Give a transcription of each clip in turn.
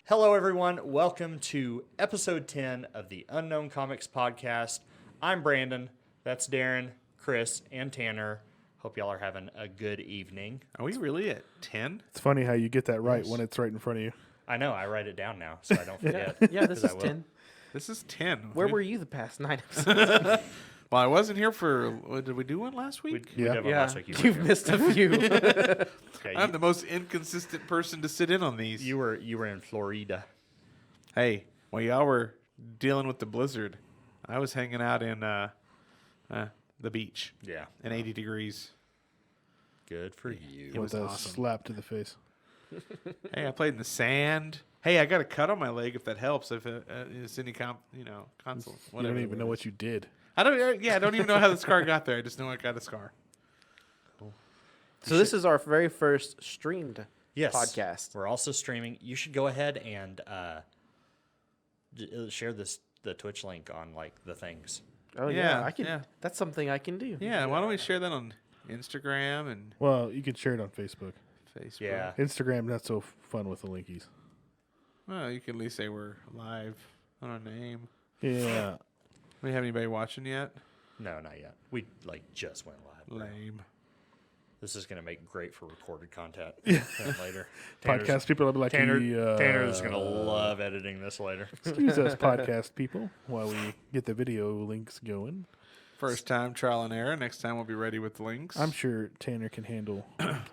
Hello, everyone. Welcome to episode 10 of the Unknown Comics Podcast. I'm Brandon. That's Darren, Chris, and Tanner. Hope y'all are having a good evening. Are we really at 10? It's funny how you get that right when it's right in front of you. I know. I write it down now so I don't forget. Yeah, this is 10. This is 10. Where were you the past 9 episodes? Well, I wasn't here for... Did we do one last week? We did one last week. You've missed a few. Okay, I'm the most inconsistent person to sit in on these. you were in Florida. Hey, while y'all were dealing with the blizzard, I was hanging out in the beach Yeah. in 80 degrees. Good for you. It was With a awesome. slap to the face. Hey, I played in the sand. Hey, I got a cut on my leg if that helps. If it's any console, You whatever. don't even know what you did. I don't even know how the scar got there. I just know I got a scar. So this is our very first streamed Yes. podcast. We're also streaming. You should go ahead and share the Twitch link on like the things. Oh Yeah, yeah, I can. yeah. That's something I can do. Yeah, why don't we share that on Instagram and Well, you can share it on Facebook. Facebook? Yeah. Instagram, not so fun with the linkies. Well, you can at least say we're live on our name. Yeah. We have anybody watching yet? No, not yet. We just went live. Lame. This is going to make great for recorded content later. Podcast people will be like, Tanner's going to love editing this later. excuse us, podcast people, while we get the video links going. First time trial and error. Next time we'll be ready with links. I'm sure Tanner can handle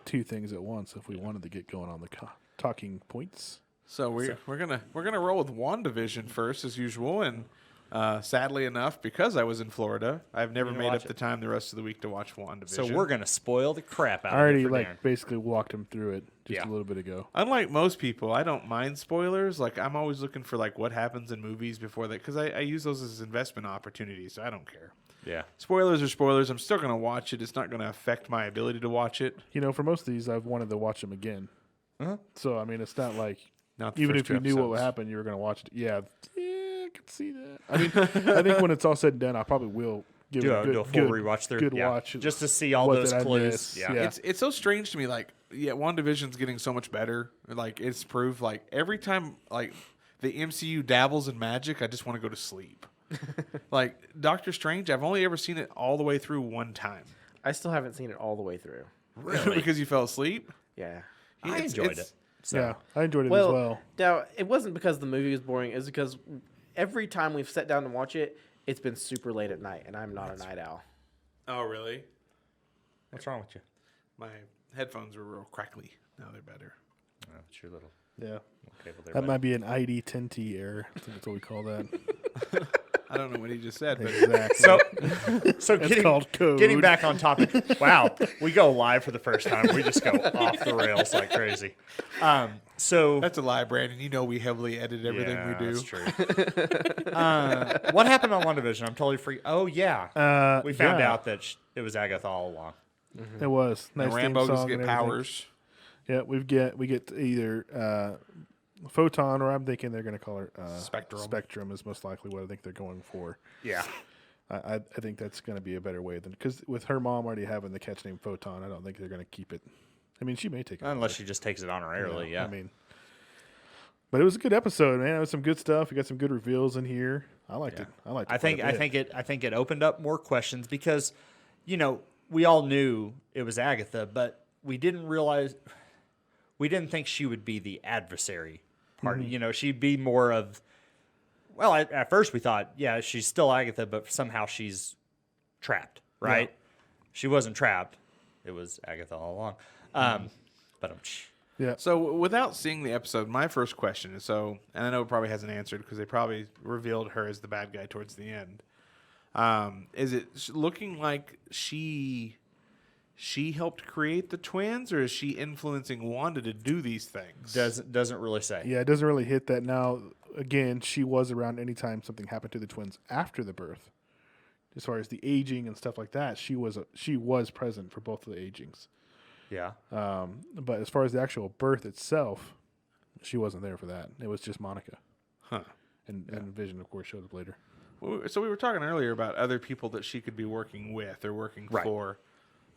two things at once if we wanted to get going on the talking points. So we're gonna roll with WandaVision first as usual, and sadly enough, because I was in Florida, I've never made up the time the rest of the week to watch WandaVision. So we're going to spoil the crap out I already of it for Darren. basically walked him through it just Yeah. a little bit ago. Unlike most people, I don't mind spoilers. Like I'm always looking for like what happens in movies before that, because I use those as investment opportunities. So I don't care. Yeah. Spoilers are spoilers. I'm still gonna watch it. It's not gonna affect my ability to watch it. You know, for most of these, I've wanted to watch them again. Uh-huh. So, I mean, it's not like, Not the even first if you two knew what would episodes. happen, you were going to watch it. Yeah, I could see that. I mean, I think when it's all said and done, I probably will give Do it a full rewatch through. good yeah. watch. Just to see all What those did I clues. miss? Yeah. Yeah. It's so strange to me. Like, yeah, WandaVision's getting so much better. Like, it's proved. Like, every time, like, the MCU dabbles in magic, I just want to go to sleep. Like, Doctor Strange, I've only ever seen it all the way through one time. I still haven't seen it all the way through. Really? Because you fell asleep? Yeah. I It's- enjoyed it's- it. So. Yeah, I enjoyed it as Well, well. now it wasn't because the movie was boring. It's because every time we've sat down to watch it, it's been super late at night, and I'm not a night owl. Oh, really? What's wrong with you? My headphones were real crackly. Now they're better. Oh, it's your little Yeah, cable there. that bud. might be an ID10T error. I think that's what we call that. I don't know what he just said, but Exactly. So It's called code. getting back on topic. Wow, we go live for the first time. We just go off the rails like crazy. So that's a lie, Brandon. You know we heavily edit everything yeah, we do. That's true. What happened on WandaVision? I'm totally free. Oh yeah, we found out that it was Agatha all along. It was nice. And theme Rambo song does get and everything. powers. Yeah, we get either Photon, or I'm thinking they're going to call her Spectrum. Spectrum is most likely what I think they're going for. Yeah. I think that's going to be a better way than, because with her mom already having the catch name Photon, I don't think they're going to keep it. I mean, she may take it Unless she just takes it honorarily. Yeah. I mean, but it was a good episode, man. It was some good stuff. We got some good reveals in here. I liked it. I liked it. I think it opened up more questions because, we all knew it was Agatha, but we didn't think she would be the adversary party. Mm-hmm. She'd be more of. Well, at first we thought, yeah, she's still Agatha, but somehow she's trapped, right? Yeah. She wasn't trapped; it was Agatha all along. But Yeah. So without seeing the episode, my first question is and I know it probably hasn't answered because they probably revealed her as the bad guy towards the end. Is it looking like she helped create the twins, or is she influencing Wanda to do these things? doesn't really say. Yeah, it doesn't really hit that. Now, again, she was around anytime something happened to the twins after the birth. As far as the aging and stuff like that, she was present for both of the agings. Yeah. But as far as the actual birth itself, she wasn't there for that. It was just Monica. Huh. And Vision, of course, showed up later. So we were talking earlier about other people that she could be working with or working Right. for.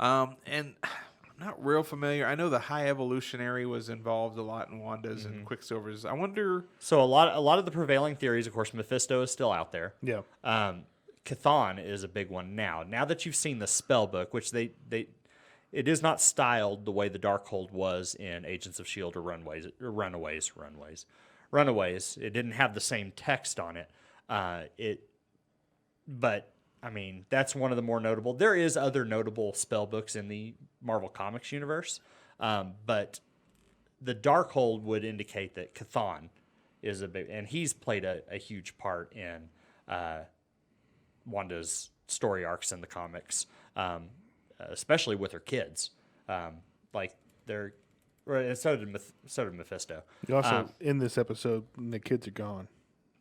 And I'm not real familiar. I know the High Evolutionary was involved a lot in Wanda's and Quicksilver's. I wonder. So a lot of the prevailing theories, of course, Mephisto is still out there. Yeah. Chthon is a big one now. Now that you've seen the spell book, which it is not styled the way the Darkhold was in Agents of S.H.I.E.L.D. or Runaways. It didn't have the same text on it. But I mean, that's one of the more notable. There is other notable spell books in the Marvel Comics universe, but the Darkhold would indicate that Chthon is a big, and he's played a huge part in Wanda's story arcs in the comics, especially with her kids. And so did Mephisto. You also, in this episode, when the kids are gone,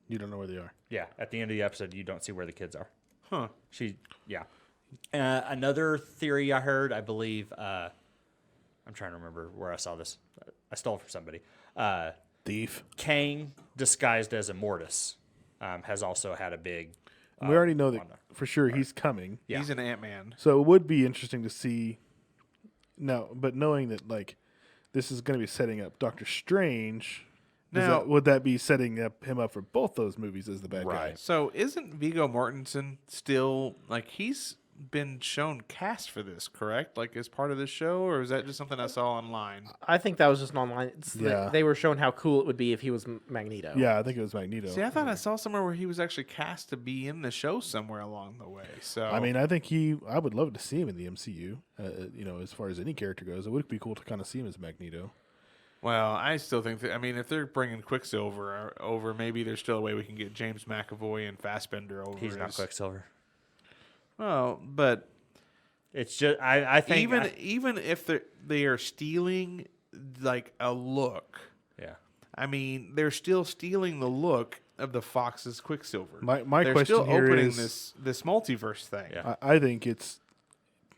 you don't know where they are. Yeah, at the end of the episode, you don't see where the kids are. Huh. Another theory I heard, I believe, I'm trying to remember where I saw this. I stole it from somebody. Thief. Kang, disguised as Immortus, has also had a big... We already know that for sure he's coming. Yeah. He's an Ant-Man. So it would be interesting to see. No, but knowing that like this is going to be setting up Doctor Strange, would that be setting him up for both those movies as the bad guy? So isn't Viggo Mortensen still like he's been shown cast for this, correct? Like as part of the show, or is that just something I saw online? I think that was just online. Yeah. They were showing how cool it would be if he was Magneto. Yeah, I think it was Magneto. See, I thought I saw somewhere where he was actually cast to be in the show somewhere along the way. So I mean, I think I would love to see him in the MCU. As far as any character goes, it would be cool to kind of see him as Magneto. well, I still think that. I mean, if they're bringing Quicksilver over, maybe there's still a way we can get James McAvoy and Fassbender over. He's not Quicksilver. Well, but It's just I think even if they are stealing like a look, yeah. I mean they're still stealing the look of the Fox's Quicksilver. My they're question still here opening is this multiverse thing. Yeah. I think it's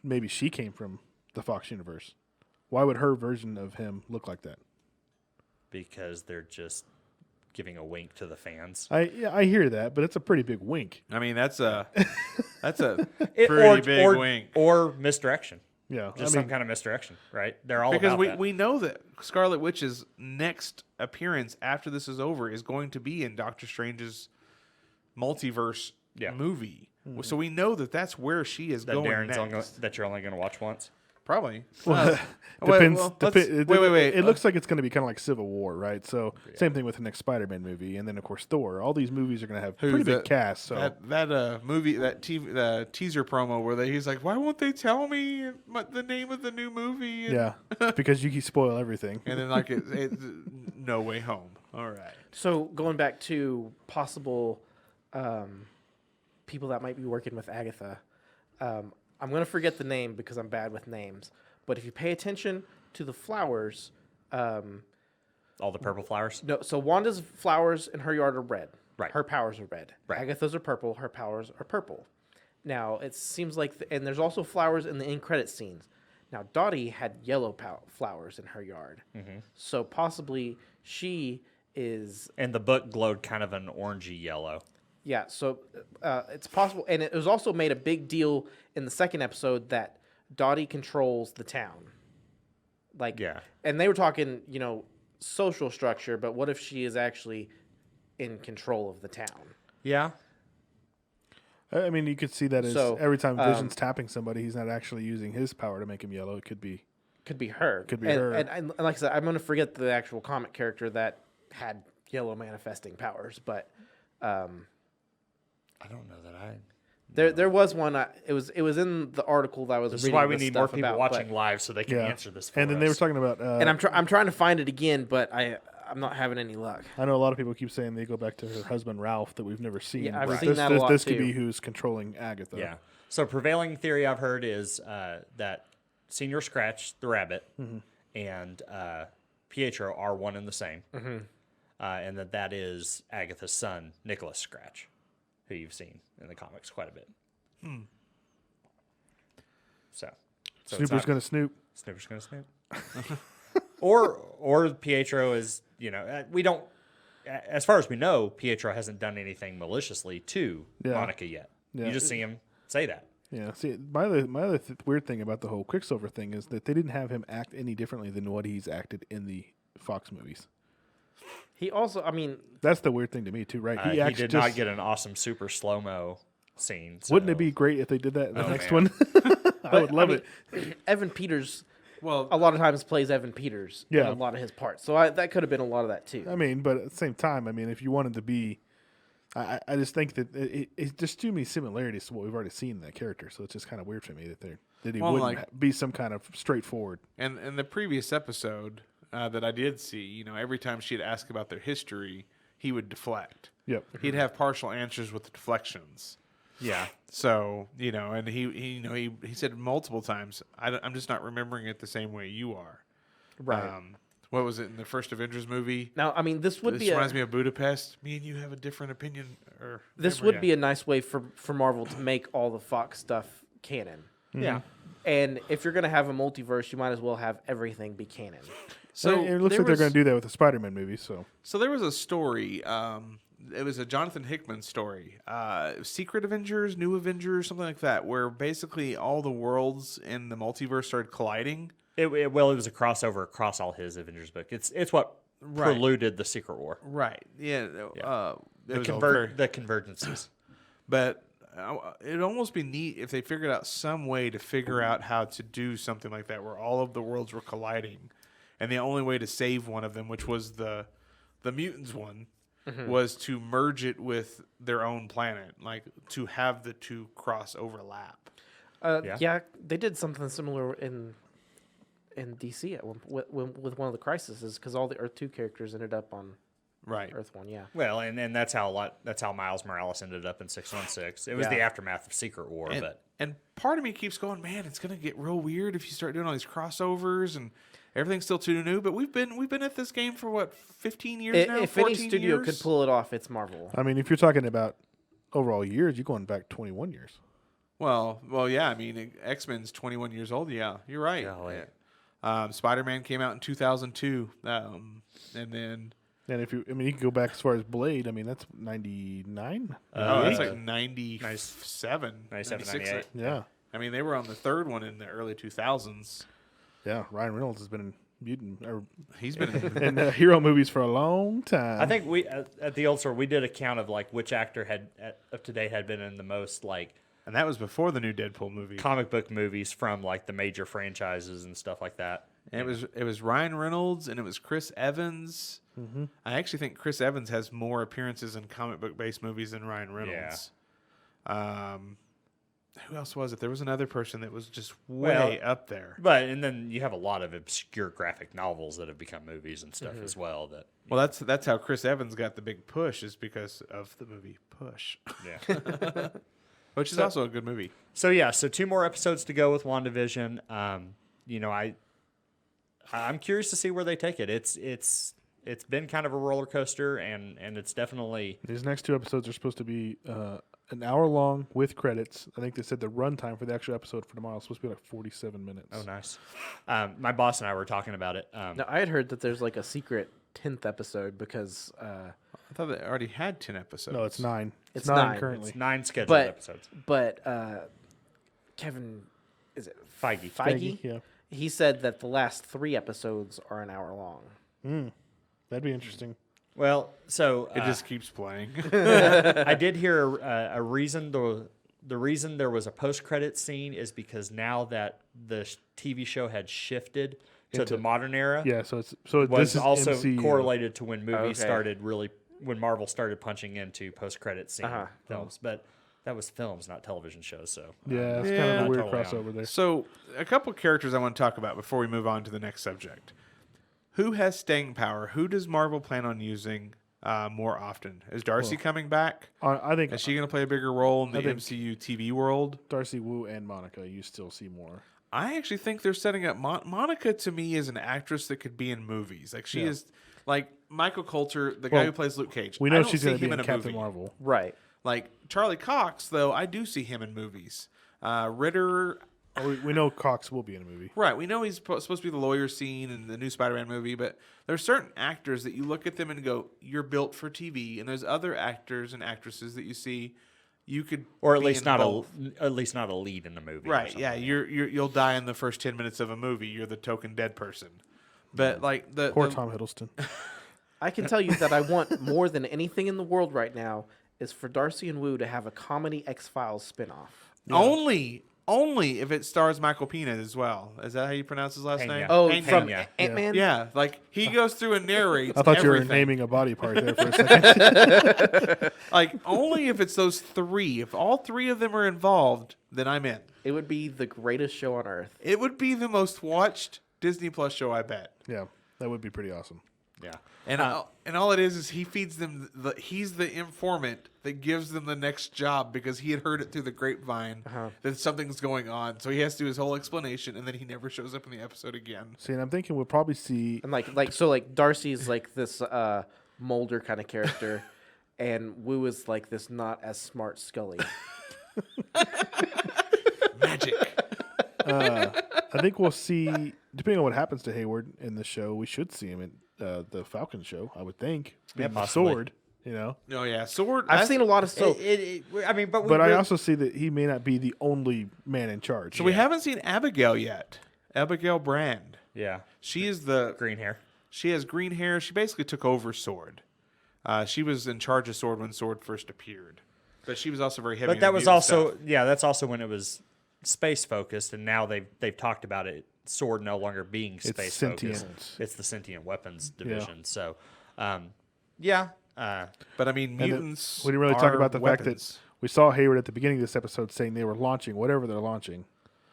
maybe she came from the Fox universe. Why would her version of him look like that? Because they're just giving a wink to the fans. I hear that, but it's a pretty big wink. I mean that's a pretty big wink or misdirection. Yeah, Just some kind of misdirection, right? They're all because about that. we know that Scarlet Witch's next appearance after this is over is going to be in Doctor Strange's multiverse movie. So we know that that's where she is going next. That you're only going to watch once. Probably. Depends. Wait. It looks like it's going to be kind of like Civil War, right? So same thing with the next Spider-Man movie, and then of course Thor. All these movies are going to have pretty big casts. So that movie, that teaser promo where he's like, "Why won't they tell me the name of the new movie?" yeah, because you can spoil everything. And then like it No Way Home. All right. So going back to possible people that might be working with Agatha, I'm going to forget the name because I'm bad with names. But if you pay attention to the flowers, All the purple flowers. no. So Wanda's flowers in her yard are red. Right. Her powers are red. Right. Agatha's are purple. Her powers are purple. Now it seems like, and there's also flowers in the end credit scenes. Now Dottie had yellow flowers in her yard, so possibly she is. And the book glowed kind of an orangey yellow. Yeah, so it's possible, and it was also made a big deal in the second episode that Dottie controls the town. And they were talking, social structure, but what if she is actually in control of the town? Yeah. I mean, you could see that as So, every time Vision's tapping somebody, he's not actually using his power to make him yellow. It could be her. Could be and, her. And like I said, I'm going to forget the actual comic character that had yellow manifesting powers, but I don't know that I. there was one. It was in the article that I was This reading. is why we this need more stuff people about, watching but- live so they can answer this for And then they were talking about. And I'm trying to find it again, but I'm not having any luck. I know a lot of people keep saying they go back to her husband Ralph that we've never seen. Yeah, I've but seen that a lot, This could too. be who's controlling Agatha. Yeah. So prevailing theory I've heard is that Senior Scratch, the rabbit, and Pietro are one and the same. And that is Agatha's son, Nicholas Scratch, who you've seen in the comics quite a bit. So Snooper's going to snoop. Snooper's going to snoop. or Pietro is, we don't, as far as we know, Pietro hasn't done anything maliciously to Monica yet. Yeah. You just see him say that. Yeah. See, my other weird thing about the whole Quicksilver thing is that they didn't have him act any differently than what he's acted in the Fox movies. He also, I mean, that's the weird thing to me too, right? He did not get an awesome super slow-mo scene. So. Wouldn't it be great if they did that in the next one? I would love it. Evan Peters, a lot of times plays Evan Peters in a lot of his parts, so that could have been a lot of that too. I mean, but at the same time, I mean, if you wanted to be, I just think that it's just too many similarities to what we've already seen in that character. So it's just kind of weird for me that he wouldn't be some kind of straightforward. And in the previous episode that I did see, every time she'd ask about their history, he would deflect. Yep. He'd have partial answers with the deflections. Yeah. So, and he said multiple times, I'm just not remembering it the same way you are. Right. What was it in the first Avengers movie? Now, I mean, this reminds me of Budapest. Me and you have a different opinion. This would be a nice way for Marvel to make all the Fox stuff canon. Yeah. And if you're going to have a multiverse, you might as well have everything be canon. So it looks like they're going to do that with the Spider-Man movie. So there was a story. It was a Jonathan Hickman story, Secret Avengers, New Avengers, something like that, where basically all the worlds in the multiverse started colliding. It was a crossover across all his Avengers book. It's what preluded the Secret War. Right. Yeah. The convergences. But it'd almost be neat if they figured out some way to figure out how to do something like that, where all of the worlds were colliding, and the only way to save one of them, which was the mutants one, was to merge it with their own planet, like to have the two cross overlap. Yeah, they did something similar in DC at with one of the crises, because all the Earth 2 characters ended up on Earth 1. Yeah. Well, and that's how Miles Morales ended up in 616. It was the aftermath of Secret War, and part of me keeps going, man, it's gonna get real weird if you start doing all these crossovers and everything's still too new. But we've been at this game for what, 15 years now. If any studio could pull it off, it's Marvel. I mean, if you're talking about overall years, you're going back 21 years. Well, yeah. I mean, X-Men's 21 years old. Yeah, you're right. Spider-Man came out in 2002, and then. And you can go back as far as Blade. I mean, that's 99. That's like 97, 98. Yeah. I mean, they were on the third one in the early 2000s. Yeah, Ryan Reynolds has been in mutant. He's been in hero movies for a long time. I think we at the old store we did a count of like which actor up to date had been in the most like. And that was before the new Deadpool movie. Comic book movies from like the major franchises and stuff like that. And it was Ryan Reynolds and it was Chris Evans. Mm-hmm. I actually think Chris Evans has more appearances in comic book based movies than Ryan Reynolds. Yeah. Who else was it? There was another person that was just way up there. And then you have a lot of obscure graphic novels that have become movies and stuff as well. That's how Chris Evans got the big push, is because of the movie Push. Yeah. Which is also a good movie. So 2 more episodes to go with WandaVision. I'm curious to see where they take it. It's been kind of a roller coaster, and it's definitely. These next 2 episodes are supposed to be an hour long with credits. I think they said the runtime for the actual episode for tomorrow is supposed to be like 47 minutes. Oh, nice. My boss and I were talking about it. Now, I had heard that there's like a secret 10th episode because. I thought they already had 10 episodes. No, it's 9. It's 9 currently. It's 9 scheduled episodes. But Kevin, is it Feige? Yeah. He said that the last 3 episodes are an hour long. That'd be interesting. Well, so it just keeps playing. I did hear a reason. The reason there was a post-credit scene is because now that the TV show had shifted to the modern era, this is also MCU. Correlated to when movies started when Marvel started punching into post-credit scene films, but that was films, not television shows. So it's kind of a weird crossover there. So a couple characters I want to talk about before we move on to the next subject. Who has staying power? Who does Marvel plan on using more often? Is Darcy coming back? I think. Is she going to play a bigger role in the MCU TV world? Darcy Wu and Monica, you still see more. I actually think they're setting up Monica. To me, is an actress that could be in movies. Like she is, like Michael Coulter, the guy who plays Luke Cage. We know she's going to be in Captain Marvel, right? Like Charlie Cox, though, I do see him in movies. Ritter. We know Cox will be in a movie. Right. We know he's supposed to be the lawyer scene in the new Spider-Man movie, but there's certain actors that you look at them and go, you're built for TV. And there's other actors and actresses that you see, you could, or at be least in not both. at least not a lead in the movie. or Right? something. Yeah, you'll die in the first 10 minutes of a movie. You're the token dead person. But like Poor Tom Hiddleston. I can tell you that I want more than anything in the world right now is for Darcy and Wu to have a comedy X-Files spinoff. Only if it stars Michael Pena as well. Is that how you pronounce his last Pena. name? Oh, Pena. from Yeah. Ant-Man? Yeah, like he goes through and narrates. I thought you were everything. naming a body part there for a second. Like only if it's those three. If all three of them are involved, then I'm in. It would be the greatest show on earth. It would be the most watched Disney Plus show, I bet. Yeah, that would be pretty awesome. Yeah. And all it is he feeds them. He's the informant that gives them the next job because he had heard it through the grapevine that something's going on. So he has to do his whole explanation, and then he never shows up in the episode again. See, and I'm thinking we'll probably see. And like Darcy's like this Mulder kind of character, and Wu is like this not as smart Scully. Magic. I think we'll see, depending on what happens to Hayward in the show, we should see him in the Falcon show. I would think. Yeah, Being the possibly. Sword, you know. Oh yeah, Sword. I've seen a lot of so. I mean, but But I also see that he may not be the only man in charge. So we haven't seen Abigail yet. Abigail Brand. yeah, She is the. green hair. She has green hair. She basically took over Sword. She was in charge of Sword when Sword first appeared, but she was also very heavy. But in that the was mutant also stuff. that's also when it was space focused, and now they've talked about it. Sword no longer being space sentient. focused. It's the sentient weapons division. So, yeah. But I mean, And then mutants. we didn't really talk are about the fact that weapons. we saw Hayward at the beginning of this episode saying they were launching whatever they're launching,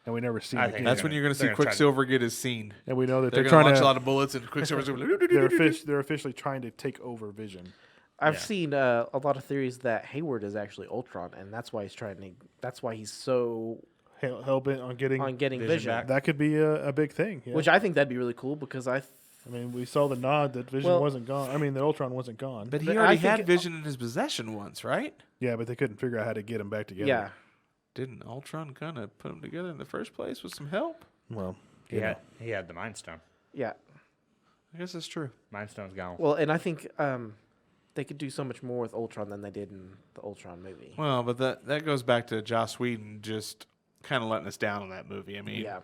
and we never see I him think again. That's when you're going to see they're gonna try to- Quicksilver get his scene. And we know that They're they're going to trying launch to. a lot of bullets, and Quicksilver's going to. They're officially trying to take over Vision. I've Yeah. seen a lot of theories that Hayward is actually Ultron, and that's why he's trying to. That's why he's so Hell bent on getting. on getting Vision Vision. back. That could be a big thing. Yeah. Which I think that'd be really cool because I mean, we saw the nod that Vision Well- wasn't gone. I mean, that Ultron wasn't gone. But he But already I think- had Vision in his possession once, right? Yeah, but they couldn't figure out how to get him back together. yeah. Didn't Ultron kind of put them together in the first place with some help? Well, He had the Mind Stone. Yeah. I guess that's true. Mind Stone's gone. Well, and I think they could do so much more with Ultron than they did in the Ultron movie. Well, but that goes back to Joss Whedon just kind of letting us down on that movie. I mean, Yeah.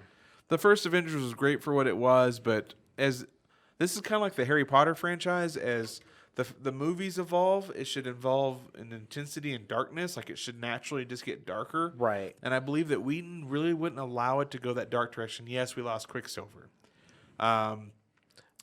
the first Avengers was great for what it was, but as this is kind of like the Harry Potter franchise, as the movies evolve, it should evolve in intensity and darkness. Like it should naturally just get darker. Right. And I believe that Whedon really wouldn't allow it to go that dark direction. Yes, we lost Quicksilver.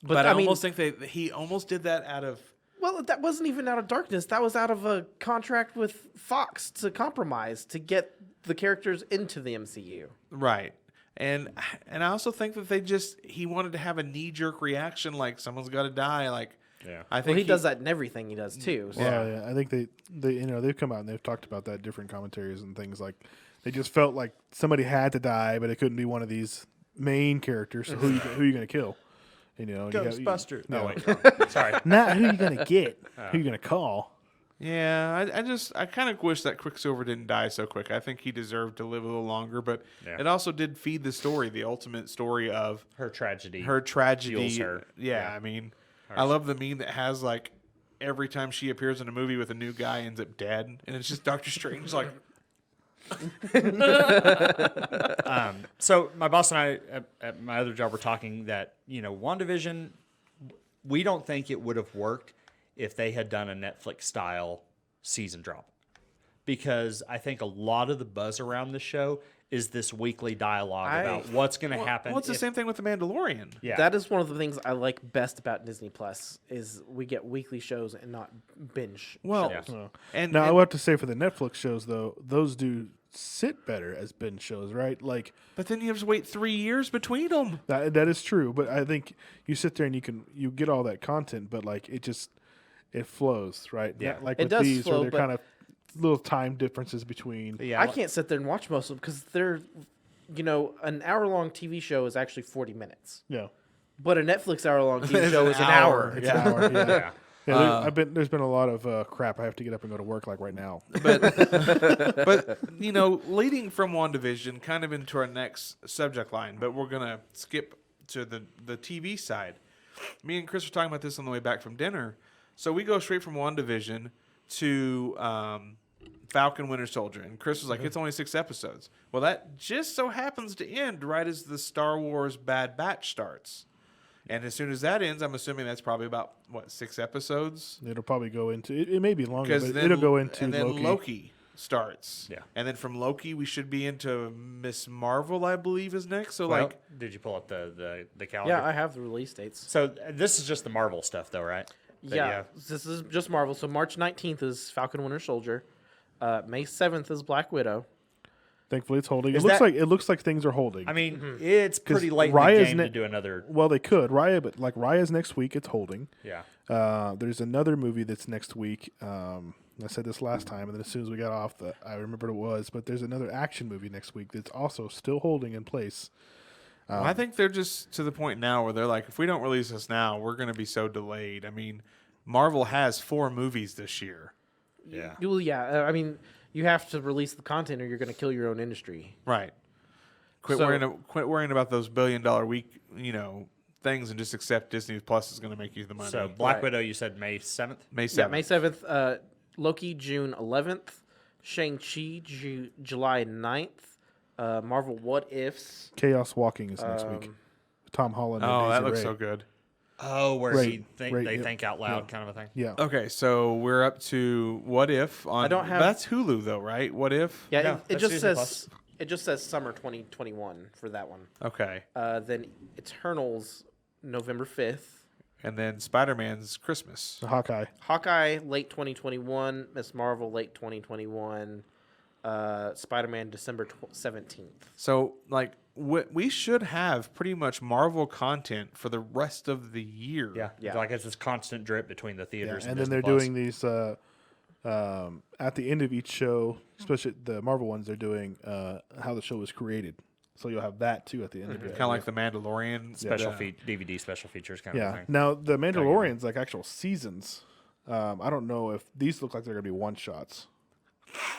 But I mean- almost think that he almost did that out of. Well, that wasn't even out of darkness. That was out of a contract with Fox to compromise to get the characters into the MCU. Right. And I also think that he wanted to have a knee jerk reaction, like someone's got to die. Like, Yeah. I Well, think he does that in everything he does too. So. yeah. I think they they've come out and they've talked about that, different commentaries and things like they just felt like somebody had to die, but it couldn't be one of these main characters. So who you going to kill? And, and you have- Ghostbusters. No, No, wait. Sorry. not who you going to get. Who you going to call? Yeah, I kind of wish that Quicksilver didn't die so quick. I think he deserved to live a little longer, but Yeah. it also did feed the story, the ultimate story of Her tragedy. her tragedy. Fuels her. Yeah, I mean, I love the meme that has like every time she appears in a movie with a new guy ends up dead, and it's just Doctor Strange like. So my boss and I at my other job were talking that, WandaVision, we don't think it would have worked if they had done a Netflix style season drop. Because I think a lot of the buzz around the show is this weekly dialogue about what's going to happen. Well, it's the same thing with The Mandalorian. Yeah. That is one of the things I like best about Disney Plus is we get weekly shows and not binge. Well, Yeah. Well, and now I will have to say for the Netflix shows though, those do sit better as binge shows, right? Like but then you have to wait 3 years between them. that is true, but I think you sit there and you get all that content, but like it flows, right? Yeah. Not like It with does these flow, where they're but- kind of little time differences between. Yeah, I can't sit there and watch most of them because they're, an hour-long TV show is actually 40 minutes. Yeah. But a Netflix hour-long TV It's show an is an hour. hour. It's an hour. Yeah. Yeah. Yeah, there's been a lot of crap. I have to get up and go to work like right now. But leading from WandaVision kind of into our next subject line, but we're gonna skip to the TV side. Me and Chris were talking about this on the way back from dinner. So we go straight from WandaVision to Falcon Winter Soldier. And Chris was like, it's only 6 episodes. Well, that just so happens to end right as the Star Wars Bad Batch starts. And as soon as that ends, I'm assuming that's probably about, 6 episodes? It'll probably go into, it may be longer, but then, it'll go into and then Loki. Loki starts. Yeah. And then from Loki, we should be into Miss Marvel, I believe, is next. So, Well, did you pull up the calendar? Yeah, I have the release dates. So this is just the Marvel stuff, though, right? Yeah, this is just Marvel. So March 19th is Falcon Winter Soldier. May 7th is Black Widow. Thankfully, it's holding. Is it looks like things are holding. I mean, it's pretty late in Raya's the game to do another. Well, they could Raya's next week. It's holding. Yeah. There's another movie that's next week. I said this last time, and then as soon as we got off, I remembered it was. But there's another action movie next week that's also still holding in place. I think they're just to the point now where they're like, if we don't release this now, we're going to be so delayed. I mean, Marvel has 4 movies this year. Yeah. Well, yeah. I mean, you have to release the content, or you're going to kill your own industry. Right. Quit worrying about those $1 billion week, things, and just accept Disney Plus is going to make you the money. So Black Widow, you said May 7th? May 7th. Yeah, May 7th. Loki, June 11th. Shang-Chi, July 9th. Marvel What Ifs. Chaos Walking is next week. Tom Holland. Oh, and that Daisy looks Ray. so good. Oh, where Right, they think out loud kind of a thing? Yeah. Okay, so we're up to What If on. I don't have- That's Hulu though, right? What If? Yeah, No, it that's just Disney says Plus. it just says summer 2021 for that one. Okay, Then Eternals, November 5th. and then Spider-Man's Christmas. Hawkeye. Hawkeye, late 2021. Miss Marvel, late 2021. Spider-Man, December 17th. So we should have pretty much Marvel content for the rest of the year. Yeah. Like it's this constant drip between the Yeah, theaters and then Disney they're Plus. doing these at the end of each show, especially the Marvel ones. They're doing how the show was created, so you'll have that too at the end of it. Kind of like the Mandalorian special yeah. DVD special features kind of Yeah. thing. Now the Mandalorian's like actual seasons. I don't know if these look like they're gonna be one shots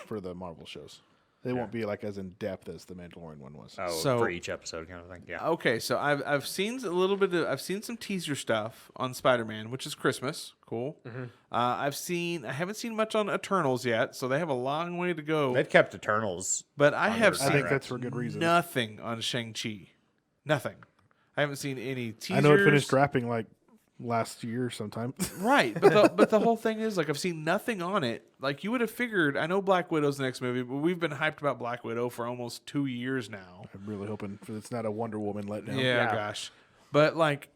for the Marvel shows. They won't be like as in depth as the Mandalorian one was. Oh, So- for each episode kind of thing. Yeah. Okay, so I've seen a little bit. I've seen some teaser stuff on Spider-Man, which is Christmas. Cool. I haven't seen much on Eternals yet, so they have a long way to go. They've kept Eternals. But I have I seen I think that's for good reason. nothing on Shang-Chi. Nothing. I haven't seen any teasers. I know it finished wrapping like last year sometime. Right, but the whole thing is like I've seen nothing on it. Like you would have figured. I know Black Widow's the next movie, but we've been hyped about Black Widow for almost 2 years now. I'm really hoping it's not a Wonder Woman letdown. Yeah, gosh. But like,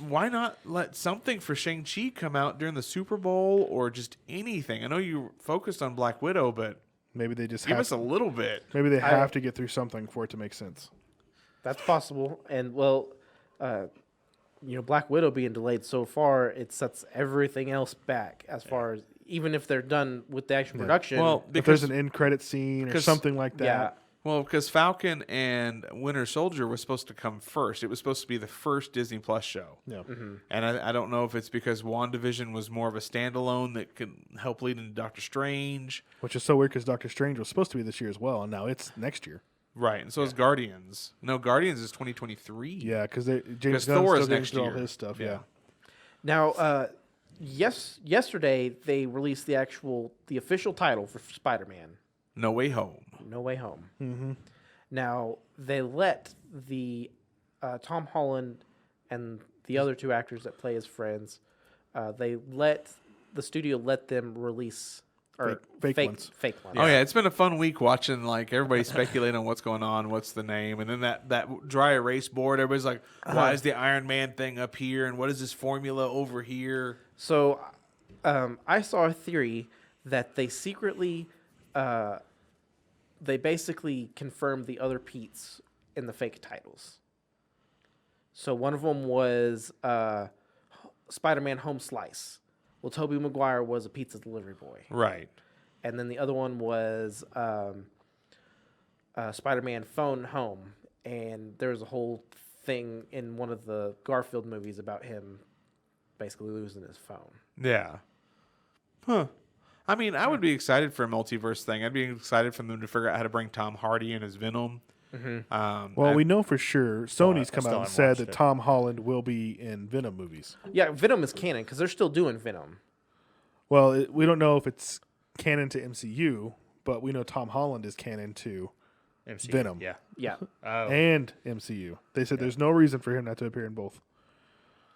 why not let something for Shang-Chi come out during the Super Bowl or just anything? I know you focused on Black Widow, but Maybe they just give have us a little bit. maybe they have to get through something for it to make sense. That's possible. And well, Black Widow being delayed so far, it sets everything else back as far as even if they're done with the actual production. Well, If because there's an end credit scene or because- something like that. yeah. because Falcon and Winter Soldier was supposed to come first. It was supposed to be the first Disney Plus show. Yeah. And I don't know if it's because WandaVision was more of a standalone that could help lead into Doctor Strange. Which is so weird because Doctor Strange was supposed to be this year as well, and now it's next year. Right, and so is Guardians. No, Guardians is 2023. Yeah, because James 'Cause Gunn Thor still is getting next through all year. his stuff. Yeah. Yeah. Now, yesterday they released the official title for Spider-Man, No Way Home. No Way Home. Mm-hmm. Now they let the Tom Holland and the other 2 actors that play his friends. The studio let them release Fake ones. Fake ones. Oh yeah, it's been a fun week watching like everybody speculate on what's going on, what's the name, and then that dry erase board. Everybody's like, why is the Iron Man thing up here, and what is this formula over here? So, I saw a theory that they secretly, they basically confirmed the other Pete's in the fake titles. So one of them was Spider-Man Home Slice. Well, Tobey Maguire was a pizza delivery boy. Right. And then the other one was Spider-Man Phone Home. And there was a whole thing in one of the Garfield movies about him basically losing his phone. Yeah. Huh. I mean, I would be excited for a multiverse thing. I'd be excited for them to figure out how to bring Tom Hardy in as Venom. Well, we know for sure Sony's come still out and haven't said watched that it. Tom Holland will be in Venom movies. Yeah, Venom is canon because they're still doing Venom. Well, we don't know if it's canon to MCU, but we know Tom Holland is canon to MCU. Venom. Yeah. Oh. And MCU. They said there's no reason for him not to appear in both.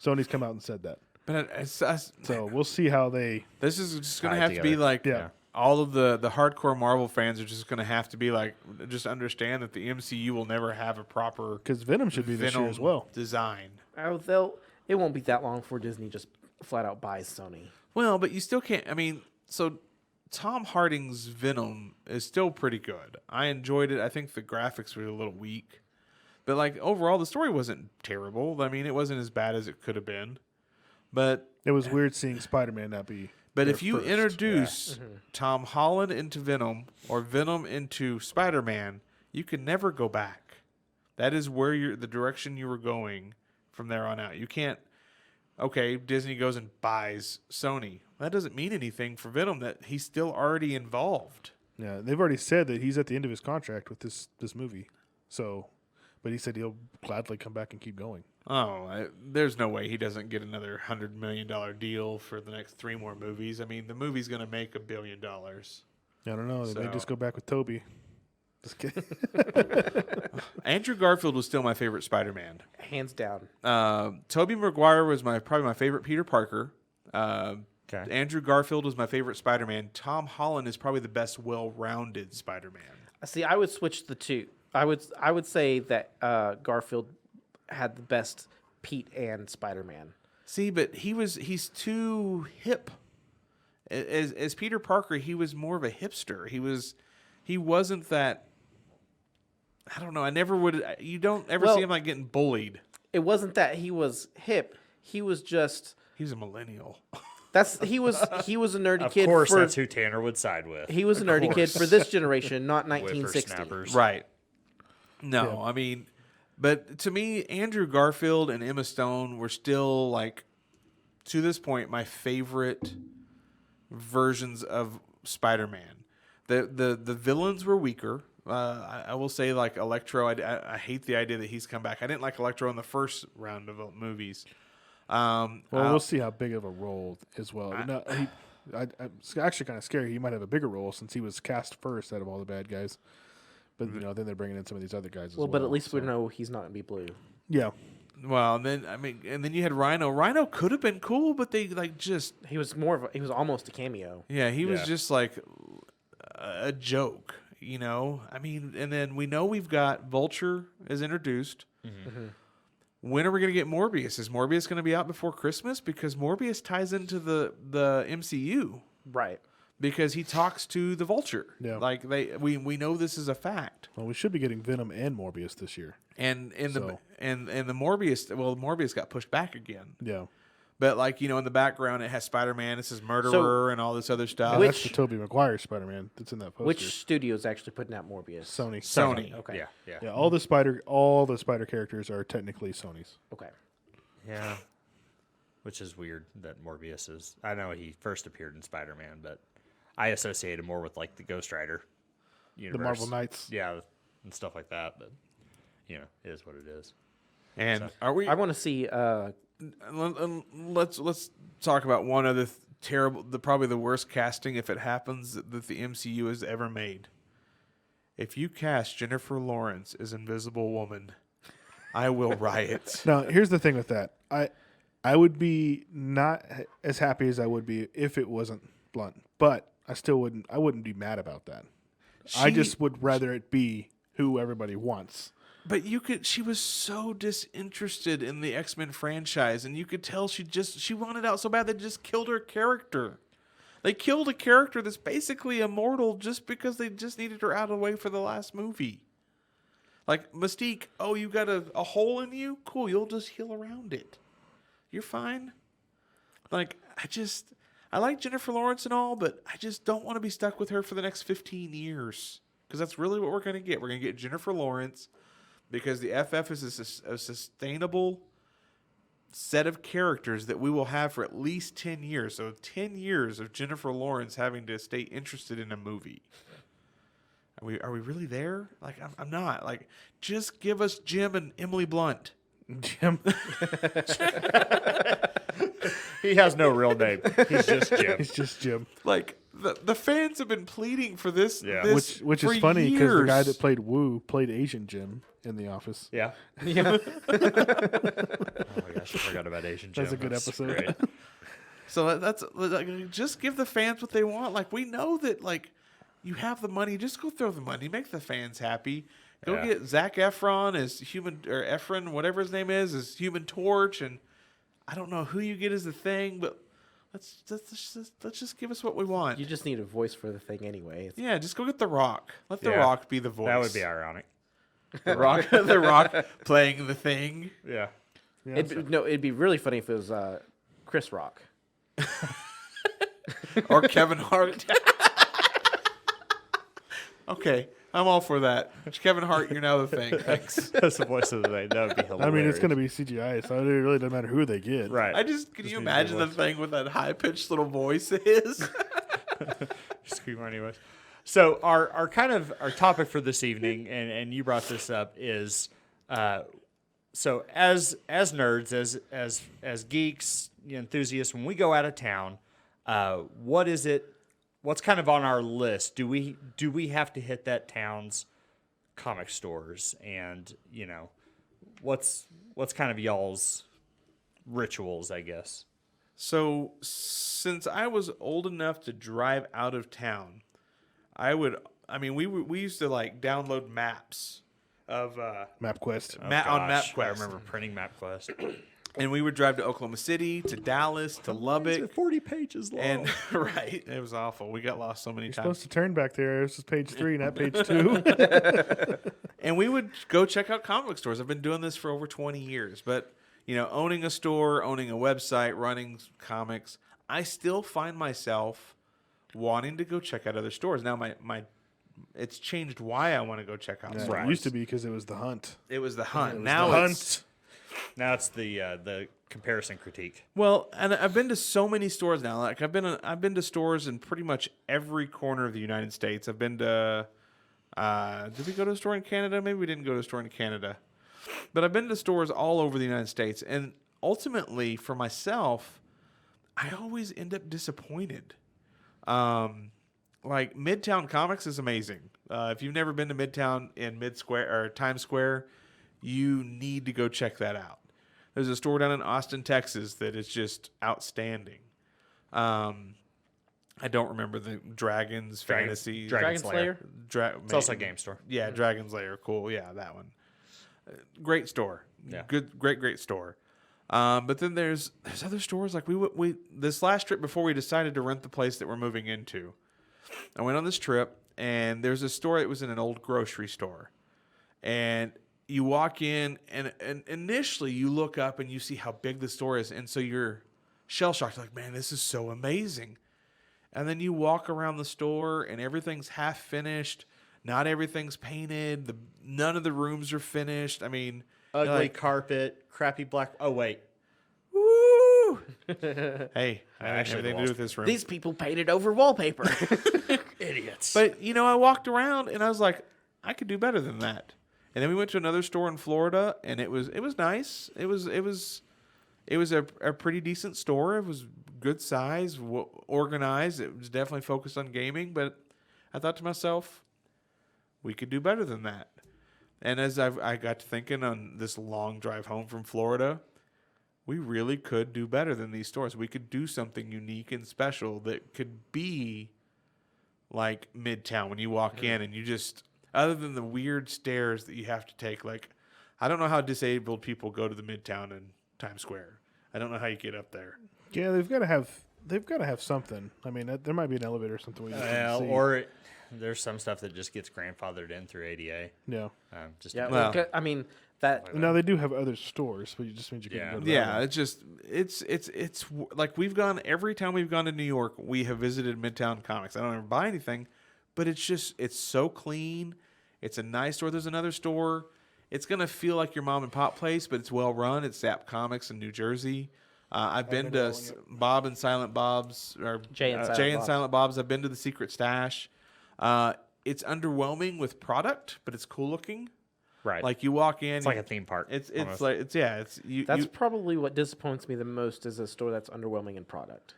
Sony's come out and said that. But So we'll see how they. this is just going to Tie it have to be together. like Yeah. all of the hardcore Marvel fans are just going to have to be like, just understand that the MCU will never have a proper Because Venom should be this year Venom as well. design. It won't be that long before Disney just flat out buys Sony. Well, but you still can't. I mean, so Tom Hardy's Venom is still pretty good. I enjoyed it. I think the graphics were a little weak, but like overall, the story wasn't terrible. I mean, it wasn't as bad as it could have been. But It was weird seeing Spider-Man not be. but there if you first. introduce Tom Holland into Venom or Venom into Spider-Man, you can never go back. That is where the direction you were going from there on out. You can't. Okay, Disney goes and buys Sony. That doesn't mean anything for Venom. That he's still already involved. Yeah, they've already said that he's at the end of his contract with this movie. So, but he said he'll gladly come back and keep going. There's no way he doesn't get another $100 million deal for the next 3 more movies. I mean, the movie's going to make $1 billion. I don't know. They may So- just go back with Toby. Just kidding. Andrew Garfield was still my favorite Spider-Man. Hands down. Tobey Maguire was probably my favorite Peter Parker. Okay. Andrew Garfield was my favorite Spider-Man. Tom Holland is probably the best well-rounded Spider-Man. See, I would switch the two. I would say that Garfield had the best Pete and Spider-Man. See, but he's too hip. As Peter Parker, he was more of a hipster. He wasn't that. I don't know. I never would. You don't ever see him like getting bullied. It wasn't that he was hip. He was just. He's a millennial. He was a nerdy Of kid. course, that's who Tanner would side with. He was a nerdy kid for this generation, not 1960. Whippersnappers. Right. No, I mean, but to me, Andrew Garfield and Emma Stone were still like, to this point, my favorite versions of Spider-Man. The villains were weaker. I will say, like Electro, I hate the idea that he's come back. I didn't like Electro in the first round of movies. We'll see how big of a role as well. It's actually kind of scary. He might have a bigger role since he was cast first out of all the bad guys. But then they're bringing in some of these other guys as well. But at least we know he's not going to be blue. Yeah. Well, and then you had Rhino. Rhino could have been cool, but they just He was he was almost a cameo. yeah, he was just like a joke, you know. I mean, and then we know we've got Vulture is introduced. Mm-hmm. When are we going to get Morbius? Is Morbius going to be out before Christmas? Because Morbius ties into the MCU, Right. because he talks to the Vulture. Yeah. Like we know this is a fact. Well, we should be getting Venom and Morbius this year. And the Morbius got pushed back again. Yeah. But like, in the background it has Spider-Man, this is Murderer and all this other stuff. And that's the Tobey Maguire Spider-Man that's in that poster. Which studio is actually putting out Morbius? Sony. Okay. Yeah. Yeah, all the spider characters are technically Sony's. Okay. Yeah. Which is weird that Morbius is. I know he first appeared in Spider-Man, but I associate him more with like the Ghost Rider universe. The Marvel Knights. Yeah, and stuff like that. But it is what it is. And are we? I want to see. Let's talk about one other probably the worst casting if it happens that the MCU has ever made. If you cast Jennifer Lawrence as Invisible Woman, I will riot. Now, here's the thing with that. I would be not as happy as I would be if it wasn't Blunt, but I wouldn't be mad about that. I just would rather it be who everybody wants. But she was so disinterested in the X-Men franchise, and you could tell she wanted out so bad they just killed her character. They killed a character that's basically immortal just because they just needed her out of the way for the last movie. Like Mystique, you got a hole in you? Cool, you'll just heal around it. You're fine. Like, I like Jennifer Lawrence and all, but I just don't want to be stuck with her for the next 15 years. Because that's really what we're going to get. We're going to get Jennifer Lawrence because the FF is a sustainable set of characters that we will have for at least 10 years. So 10 years of Jennifer Lawrence having to stay interested in a movie. Are we really there? Like, I'm not. Like, just give us Jim and Emily Blunt. Jim. He has no real name. He's just Jim. It's just Jim. Like, the fans have been pleading for this. Yeah. this Which for is funny because the guy years. that played Wu played Asian Jim in The Office. Yeah. Yeah. Oh my gosh, I forgot about Asian Jim. That's a good episode. Great. So that's like, just give the fans what they want. Like, we know that, like, you have the money. Just go throw the money. Make the fans happy. Go Yeah. get Zac Efron as Efron, whatever his name is, as Human Torch, and I don't know who you get as the Thing, but let's just give us what we want. You just need a voice for the Thing anyway. Yeah, just go get The Rock. Let The Yeah. Rock be the voice. That would be ironic. The Rock, The Rock playing the Thing. Yeah. Yeah, It'd be really funny if it was Chris Rock. Or Kevin Hart. Okay, I'm all for that. Kevin Hart, you're now the Thing. Thanks. That's the voice of the thing. That would be hilarious. I mean, it's going to be CGI, so it really doesn't matter who they get. right. Can Just you need imagine the the Thing with that high pitched little voice of his? Scream anyways. So our topic for this evening, and you brought this up, is so as nerds, as geeks, enthusiasts, when we go out of town, what's kind of on our list? Do we have to hit that town's comic stores? And what's kind of y'all's rituals, I guess? So, since I was old enough to drive out of town, we used to like download maps of MapQuest. on Gosh, MapQuest. I remember printing MapQuest. And we would drive to Oklahoma City, to Dallas, to Lubbock. 40 pages long. And right, it was awful. We got lost so many You're times. supposed to turn back there. This is page 3, not page 2. And we would go check out comic book stores. I've been doing this for over 20 years. But, owning a store, owning a website, running comics, I still find myself wanting to go check out other stores. Now, it's changed why I want to go check out Yeah, stores. it used to be because it was the hunt. It was the hunt. was Now the it's... Now it's the comparison critique. Well, and I've been to so many stores now. Like I've been to stores in pretty much every corner of the United States. I've been to did we go to a store in Canada? Maybe we didn't go to a store in Canada. But I've been to stores all over the United States, and ultimately for myself, I always end up disappointed. Like Midtown Comics is amazing. If you've never been to Midtown in Times Square, you need to go check that out. There's a store down in Austin, Texas that is just outstanding. I don't remember the Dragons Fantasy. Dragon Slayer. It's also a game store. Yeah, Dragon's Lair. Cool. Yeah, that one. Great store. Yeah. Great store. But then there's other stores like we this last trip before we decided to rent the place that we're moving into. I went on this trip and there's a store that was in an old grocery store, and you walk in and initially you look up and you see how big the store is, and so you're shell shocked, like, man, this is so amazing. And then you walk around the store and everything's half finished. Not everything's painted. None of the rooms are finished. I mean, Ugly carpet, crappy black. Oh wait, woo! Hey, I have actually everything to do with this room. These people painted over wallpaper. idiots. But I walked around and I was like, I could do better than that. And then we went to another store in Florida, and it was nice. It was a pretty decent store. It was good size, organized. It was definitely focused on gaming. But I thought to myself, we could do better than that. And as I got to thinking on this long drive home from Florida, we really could do better than these stores. We could do something unique and special that could be like Midtown when you walk in and you just, other than the weird stairs that you have to take, like, I don't know how disabled people go to the Midtown in Times Square. I don't know how you get up there. Yeah, they've got to have something. I mean, there might be an elevator or something we just didn't see. Or there's some stuff that just gets grandfathered in through ADA. Yeah. Yeah, Well- because, I mean that. Now they do have other stores, but it just means you can't Yeah. go to that Yeah, one. it's just it's like we've gone every time we've gone to New York, we have visited Midtown Comics. I don't ever buy anything, but it's so clean. It's a nice store. There's another store. It's gonna feel like your mom and pop place, but it's well run. It's Zap Comics in New Jersey. I've been to Bob and Silent Bob's, or Jay and Silent Bob's. I've been to the Secret Stash. It's underwhelming with product, but it's cool looking. Right. Like you walk in, it's like a theme park. It's almost. like it's you. That's probably what disappoints me the most is a store that's underwhelming in product.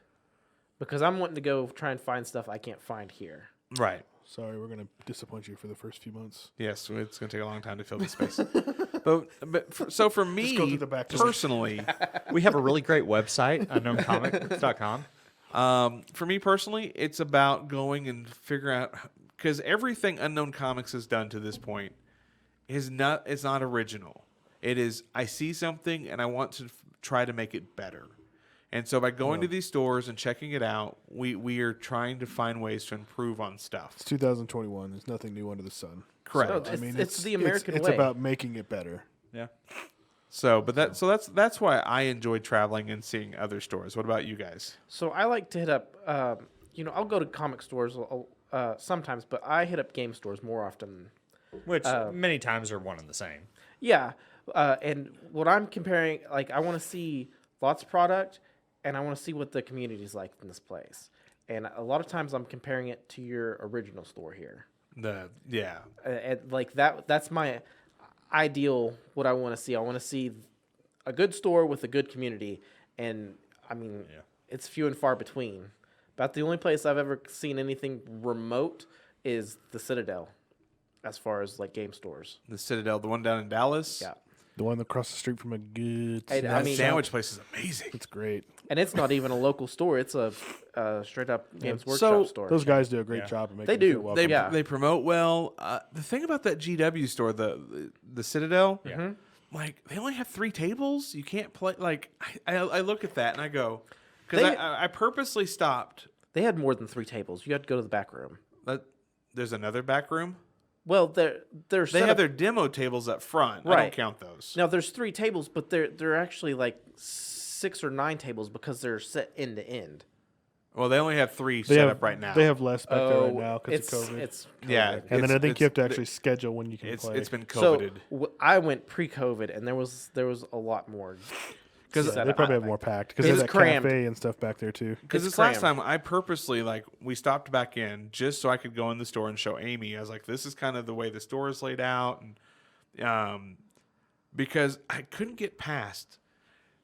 because I'm wanting to go try and find stuff I can't find here. Right. Sorry, we're gonna disappoint you for the first few months. Yes, it's going to take a long time to fill the space. So for me, go through the back door. personally, We have a really great website, unknowncomics.com. for me personally, it's about going and figuring out, because everything Unknown Comics has done to this point it's not original. It is, I see something and I want to try to make it better. And so by going to these stores and checking it out, we are trying to find ways to improve on stuff. It's 2021. There's nothing new under the sun. Correct. So it's the American it's way. about making it better. Yeah. So that's why I enjoy traveling and seeing other stores. What about you guys? So I like to hit up, I'll go to comic stores sometimes, but I hit up game stores more often. Which many times are one and the same. Yeah, and what I'm comparing, like, I want to see lots of product, and I want to see what the community's like in this place. And a lot of times I'm comparing it to your original store here. And like that's my ideal, what I want to see. I want to see a good store with a good community. And, I mean, it's few and far between. About the only place I've ever seen anything remote is the Citadel, as far as, like, game stores. The Citadel, the one down in Dallas? Yeah. The one across the street from a good That sandwich place is amazing. It's great. And it's not even a local store. It's a straight up Games Workshop store. Those guys do a great job of making They it do. feel welcome. They promote well. The thing about that GW store, the Citadel, like, they only have 3 tables. You can't play. Like, I look at that and I go, because I purposely stopped. They had more than 3 tables. You had to go to the back room. There's another back room. Well, they have their demo tables up front. Right. I don't count those. Now there's 3 tables, but they're actually like 6 or 9 tables because they're set end to end. Well, they only have 3 set up right now. They have less back there right now because of COVID. It's COVID. Yeah, and then I think you have to actually schedule when you can play. It's been So COVIDed. I went pre-COVID, and there was a lot more. Because they probably have more packed because It's there's that crammed. cafe and stuff back there too. Because It's this last crammed. time, I purposely, like, we stopped back in just so I could go in the store and show Amy. I was like, this is kind of the way the store is laid out. And because I couldn't get past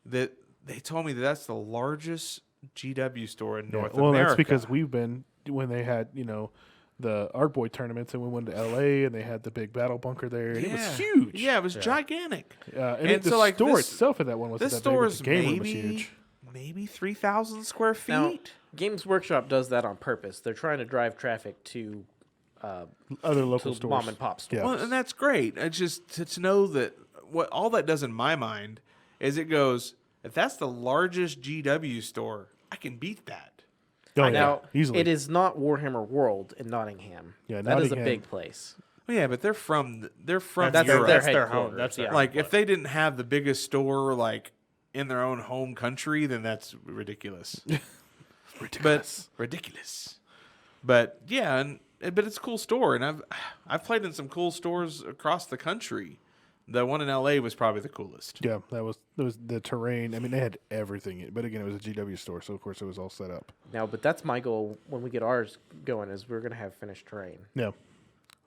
that, they told me that that's the largest GW store in North America. Well, that's because we've been, when they had, the Arc Boy tournaments and we went to LA and they had the big battle bunker there. And it was huge. Yeah, it was gigantic. And the so, like, store this- itself in that one wasn't This that big, but store the is game room was huge. maybe 3,000 square feet. Now, Games Workshop does that on purpose. They're trying to drive traffic to Other local stores. mom and pop stores. Yeah. Well, and that's great. It's just to know that what all that does in my mind is it goes, if that's the largest GW store, I can beat that. Oh, yeah, Now, easily. it is not Warhammer World in Nottingham. Yeah, that is a Nottingham- big place. Well, yeah, but they're from That's Europe. their their headquarters. home. That's their Like, if they didn't have the biggest store, like, in their own home country, then that's ridiculous. Ridiculous. But yeah, but it's a cool store, and I've played in some cool stores across the country. The one in LA was probably the coolest. Yeah, that was the terrain. I mean, they had everything. But again, it was a GW store, so of course it was all set up. Now, but that's my goal when we get ours going is we're going to have finished terrain. Yeah.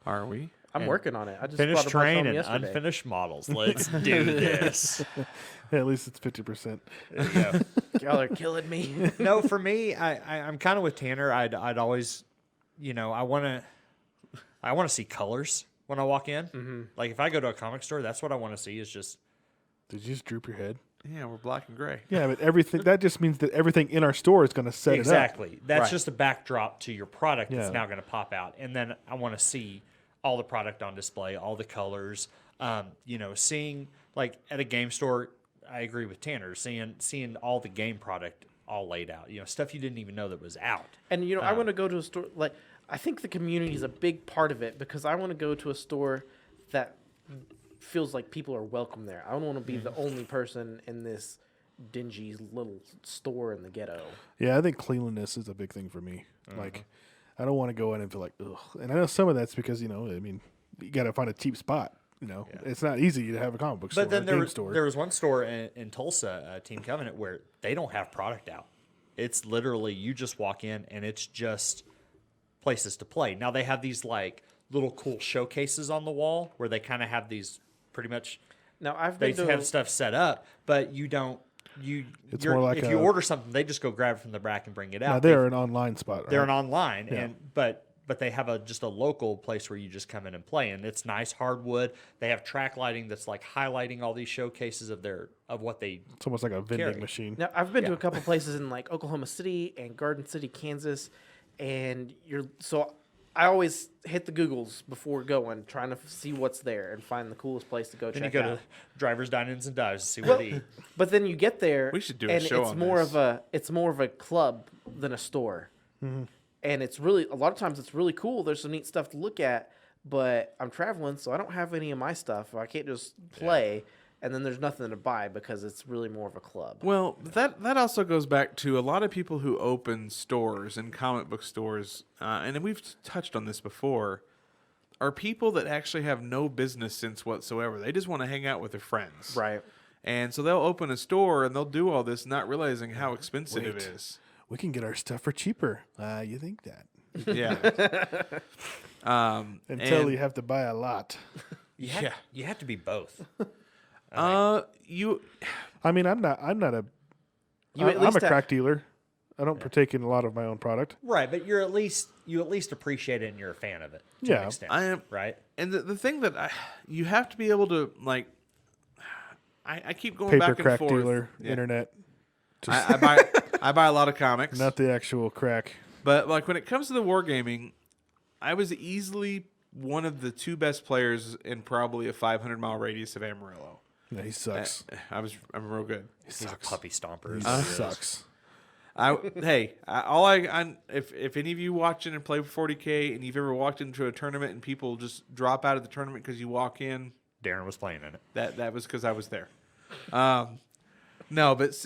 Are we? I'm working on it. I just Finished brought a bunch terrain home and yesterday. unfinished models. Let's do this. Yeah, at least it's 50%. Y'all are killing me. No, for me, I'm kind of with Tanner. I'd always, I want to see colors when I walk in. Mm-hmm. Like if I go to a comic store, that's what I want to see. Is just. Did you just droop your head? Yeah, we're black and gray. Yeah, but everything that just means that everything in our store is going to set Exactly. That's Right. just a backdrop to your product that's Yeah. now going to pop out. And then I want to see all the product on display, all the colors. Seeing like at a game store, I agree with Tanner, seeing all the game product all laid out. Stuff you didn't even know that was out. And I want to go to a store like I think the community is a big part of it because I want to go to a store that feels like people are welcome there. I don't want to be the only person in this dingy little store in the ghetto. Yeah, I think cleanliness is a big thing for me. Like, I don't want to go in and feel like, ugh. And I know some of that's because, you got to find a cheap spot. It's not easy to have a comic book store. But then or a game store. there was one store in Tulsa, Team Covenant, where they don't have product out. It's literally you just walk in and it's just places to play. Now they have these like little cool showcases on the wall where they kind of have these pretty much. Now They have stuff set up, but you don't. It's more like if you order something, they just go grab it from the rack and bring it out. No, they're an online spot. Right? They're an online, Yeah. but they have just a local place where you just come in and play, and it's nice hardwood. They have track lighting that's like highlighting all these showcases of what they. It's almost like a vending carry. machine. Now, I've been to a couple places in like Oklahoma City and Garden City, Kansas, and I always hit the Googles before going, trying to see what's there and find the coolest place to go Then check you go out. to Drivers, Dine-Ins, and Dives to see what they eat. But then you get there, We should do a and show it's on more this. it's more of a club than a store, and it's really a lot of times it's really cool. There's some neat stuff to look at, but I'm traveling, so I don't have any of my stuff. I can't just play, and then there's nothing to buy because it's really more of a club. Well, that also goes back to a lot of people who open stores and comic book stores, and we've touched on this before, are people that actually have no business sense whatsoever. They just want to hang out with their friends. Right. And so they'll open a store and they'll do all this not realizing how expensive it is. We can get our stuff for cheaper. You think that? Yeah. Until and- you have to buy a lot. You have to be both. You I mean, I'm not a. You at I'm least a crack dealer. I don't partake in a lot of my own product. Right, but you at least appreciate it and you're a fan of it. To Yeah. an extent, I am- right. and the thing that you have to be able to like. I keep going Paper back and crack forth. dealer, Yeah. internet. I buy a lot of comics. Not the actual crack. But like when it comes to the wargaming, I was easily one of the 2 best players in probably a 500-mile radius of Amarillo. No, he sucks. I'm real good. He He's a sucks. puppy stomper. He is what he is. sucks. If any of you watching and play 40K and you've ever walked into a tournament and people just drop out of the tournament because you walk in, Darren was playing in it. that was because I was there. No, but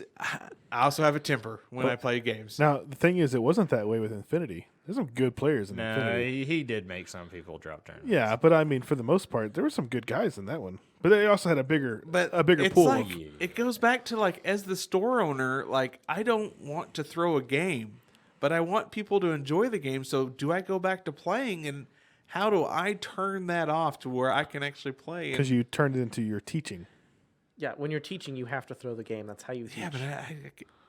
I also have a temper when I play games. Now the thing is, it wasn't that way with Infinity. There's some good players in No, Infinity. he did make some people drop down. Yeah, but I mean, for the most part, there were some good guys in that one. But they also had a bigger it's pool. like, it goes back to like as the store owner, like I don't want to throw a game, but I want people to enjoy the game. So do I go back to playing, and how do I turn that off to where I can actually play? Because you turned it into your teaching. Yeah, when you're teaching, you have to throw the game. That's how you teach. Yeah, but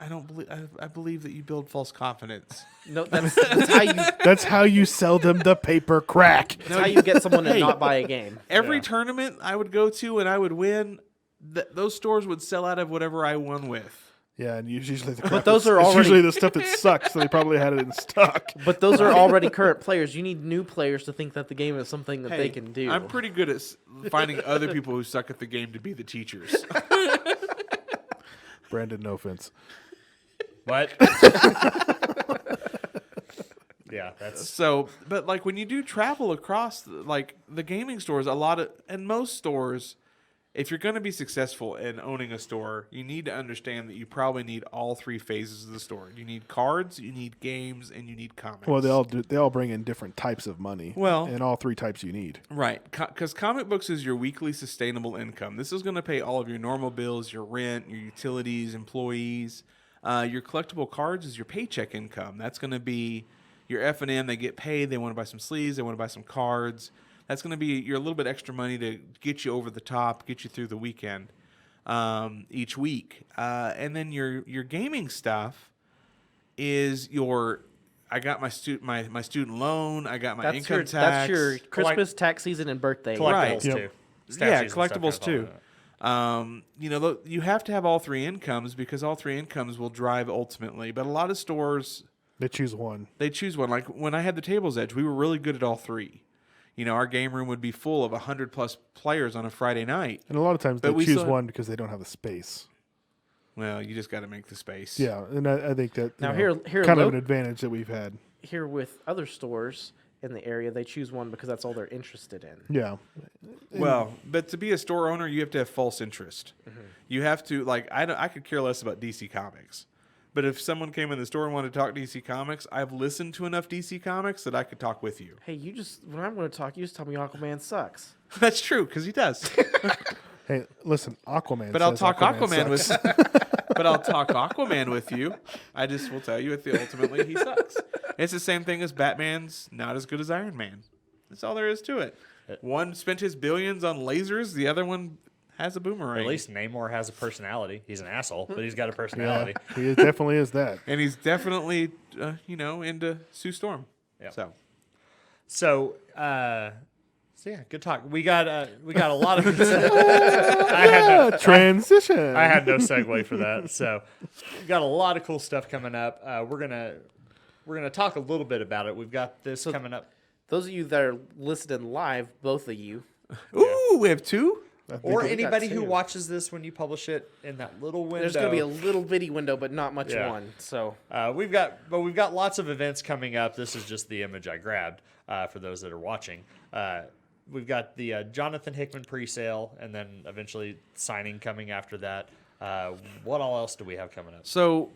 I don't believe. I believe that you build false confidence. No, that's how you. That's how you sell them the paper crack. That's how you get someone to not buy a game. Every tournament I would go to and I would win, those stores would sell out of whatever I won with. Yeah, and usually the But those are it's already. usually the stuff that sucks. So they probably had it in stock. But those are already current players. You need new players to think that the game is something that they can do. I'm pretty good at finding other people who suck at the game to be the teachers. Brandon, no offense. What? Yeah, that's So, but like when you do travel across the gaming stores, and most stores, if you're going to be successful in owning a store, you need to understand that you probably need all 3 phases of the store. You need cards, you need games, and you need comics. Well, they all bring in different types of money. Well- and all 3 types you need. Right, because comic books is your weekly sustainable income. This is going to pay all of your normal bills, your rent, your utilities, employees. Your collectible cards is your paycheck income. That's going to be your F&M. They get paid. They want to buy some sleeves. They want to buy some cards. That's going to be your little bit extra money to get you over the top, get you through the weekend each week. And then your gaming stuff is I got my student loan. I got my income tax. That's your Christmas, tax season, and birthday. collectibles Right. too. Yep. Yeah, Statues and stuff collectibles kind of too. all that. You have to have all 3 incomes because all 3 incomes will drive ultimately. But a lot of stores, They choose one. they choose one. Like when I had the Tables Edge, we were really good at all 3. Our game room would be full of 100+ players on a Friday night. And a lot of times But they we choose still- one because they don't have the space. Well, you just got to make the space. Yeah, and I think that Now, you know, here kind of lo- an advantage that we've had. Here with other stores in the area, they choose one because that's all they're interested in. Yeah, Well, but to be a store owner, you have to have false interest. You have to I could care less about DC Comics. But if someone came in the store and wanted to talk DC Comics, I've listened to enough DC Comics that I could talk with you. Hey, when I'm going to talk, you just tell me Aquaman sucks. That's true, because he does. Hey, listen, Aquaman. But I'll says talk Aquaman sucks. but I'll talk Aquaman with you. I just will tell you ultimately he sucks. It's the same thing as Batman's not as good as Iron Man. That's all there is to it. One spent his billions on lasers. The other one has a boomerang. At least Namor has a personality. He's an asshole, but he's got a personality. He definitely is that. And he's definitely, into Sue Storm. Yeah. So Yeah, good talk. We got a lot of. I Transition. I had no segue for that, so we got a lot of cool stuff coming up. We're gonna talk a little bit about it. We've got this coming up. Those of you that are listening live, both of you. Ooh, we have two? Or we got anybody who two. watches this when you publish it in that little window. There's going to be a little bitty window, but not much Yeah. one. So we've got lots of events coming up. This is just the image I grabbed for those that are watching. We've got the Jonathan Hickman pre-sale, and then eventually signing coming after that. What all else do we have coming up? So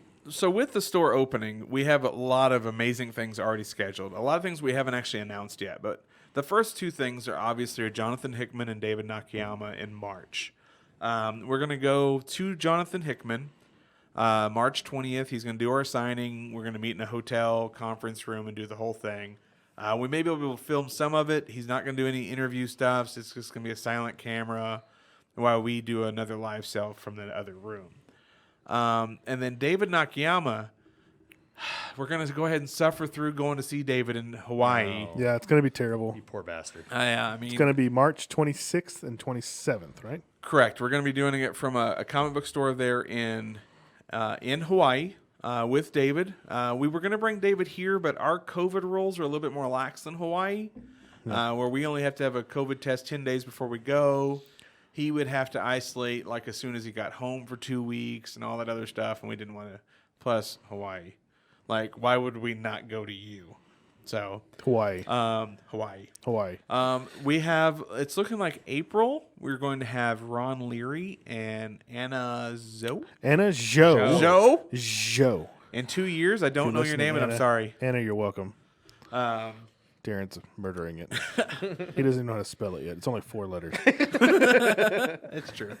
with the store opening, we have a lot of amazing things already scheduled. A lot of things we haven't actually announced yet, but the first two things are obviously Jonathan Hickman and David Nakayama in March. We're going to go to Jonathan Hickman March 20th. He's going to do our signing. We're going to meet in a hotel conference room and do the whole thing. We may be able to film some of it. He's not going to do any interview stuff. So it's just going to be a silent camera while we do another live sale from the other room. And then David Nakayama, we're going to go ahead and suffer through going to see David in Hawaii. No. Yeah, it's going to be terrible. You poor bastard. I mean, It's going to be March 26th and 27th, right? correct. We're going to be doing it from a comic book store there in Hawaii with David. We were going to bring David here, but our COVID rules are a little bit more lax than Hawaii, where we only have to have a COVID test 10 days before we go. He would have to isolate like as soon as he got home for 2 weeks and all that other stuff, and we didn't want to. Plus Hawaii, like why would we not go to you? So Hawaii. Hawaii. We have. It's looking like April. We're going to have Ron Leary and Anna Zoe. Anna Joe. Joe. Joe. In 2 years, I don't know your name, and I'm sorry. Anna, you're welcome. Darren's murdering it. He doesn't even know how to spell it yet. It's only 4 letters. It's true.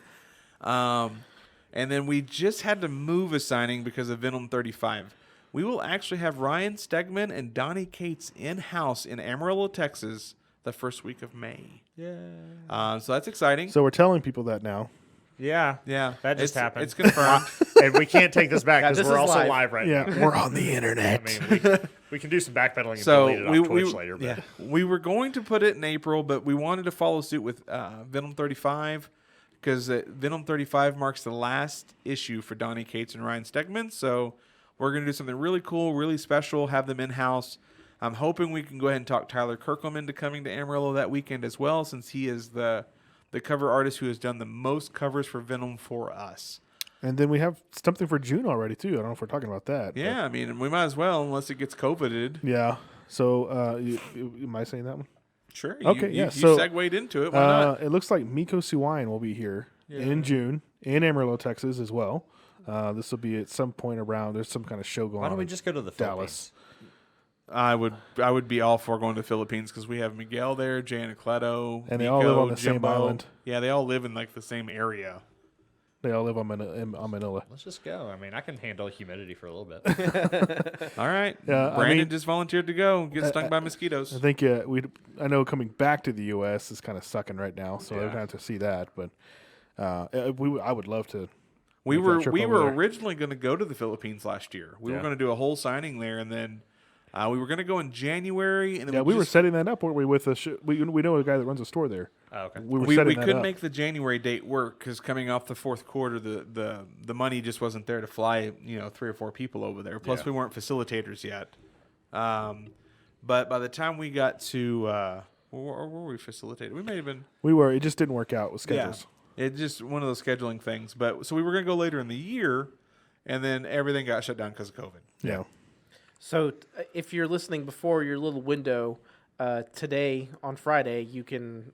And then we just had to move a signing because of Venom 35. We will actually have Ryan Stegman and Donnie Cates in-house in Amarillo, Texas, the first week of May. Yeah. So that's exciting. So we're telling people that now. Yeah. Yeah. That just happened. It's confirmed. And we can't take this back because this we're is also live. live right Yeah, now. we're on the internet. I mean, we can do some backpedaling and So delete it off Twitch later. But we were going to put it in April, but we wanted to follow suit with Venom 35 because Venom 35 marks the last issue for Donnie Cates and Ryan Stegman. So we're going to do something really cool, really special, have them in-house. I'm hoping we can go ahead and talk Tyler Kirkland into coming to Amarillo that weekend as well, since he is the cover artist who has done the most covers for Venom for us. And then we have something for June already, too. I don't know if we're talking about that. Yeah, I mean, we might as well, unless it gets COVIDed. Yeah. So, am I saying that one? Sure. Okay, you yeah, so, segued into it. Why not? It looks like Miko Suwine will be here in June in Amarillo, Texas as well. This will be at some point around. There's some kind of show going on. why don't we just go to the Dallas? Philippines? I would be all for going to the Philippines because we have Miguel there, Jay Nicleto, And they all live on the same Jimbo. island. Yeah, they all live in like the same area. They all live on Manila. Let's just go. I mean, I can handle humidity for a little bit. All right. Yeah, Brandon just volunteered to go get stung by mosquitoes. I think I know coming back to the U.S. is kind of sucking right now, so we're going to have to see that. But I would love to. We make that trip were over there. originally going to go to the Philippines last year. We were going to do a whole signing there, and then we were going to go in January. And then Yeah, we were setting that up, weren't we? With we know a guy that runs a store there. Oh, okay. We setting that couldn't up. make the January date work because coming off the fourth quarter, the money just wasn't there to fly 3 or 4 people over there. Plus, we weren't facilitators yet. But by the time we got to where were we facilitated? We may have been. We were. It just didn't work out with schedules. It's just one of those scheduling things. But so we were going to go later in the year, and then everything got shut down because of COVID. Yeah. So if you're listening before your little window, today on Friday, you can.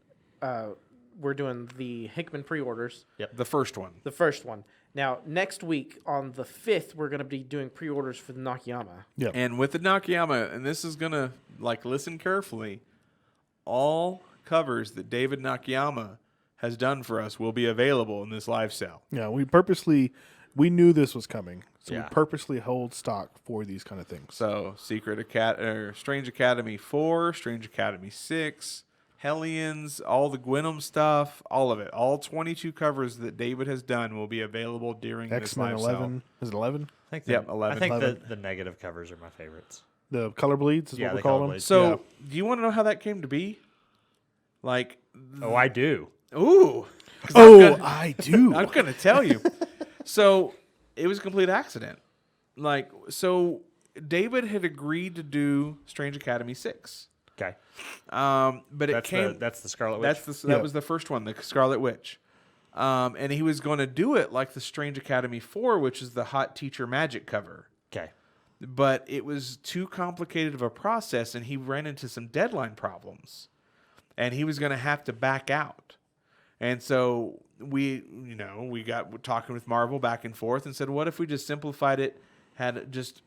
We're doing the Hickman pre-orders. Yep, the first one. The first one. Now, next week on the 5th, we're going to be doing pre-orders for the Nakayama. Yeah. And with the Nakayama, and this is going to, listen carefully, all covers that David Nakayama has done for us will be available in this live sale. Yeah. We knew this was coming, so Yeah. we purposely hold stock for these kind of things. So, Strange Academy 4, Strange Academy 6, Hellions, all the Venom stuff, all of it. All 22 covers that David has done will be available during this X-Men live 11. Is it 11? I think Yep, 11. I think 11. the negative covers are my favorites. The color bleeds is Yeah, what we the call color them. bleeds. So, do you want to know how that came to be? Like, Oh, I do. ooh. I do. I'm going to tell you. So, it was a complete accident. Like, so David had agreed to do Strange Academy 6. Okay. But That's the Scarlet Witch. That was the first one, the Scarlet Witch. And he was going to do it like the Strange Academy 4, which is the Hot Teacher Magic cover. Okay. But it was too complicated of a process, and he ran into some deadline problems. And he was going to have to back out. And so we got talking with Marvel back and forth and said, what if we just simplified it, had just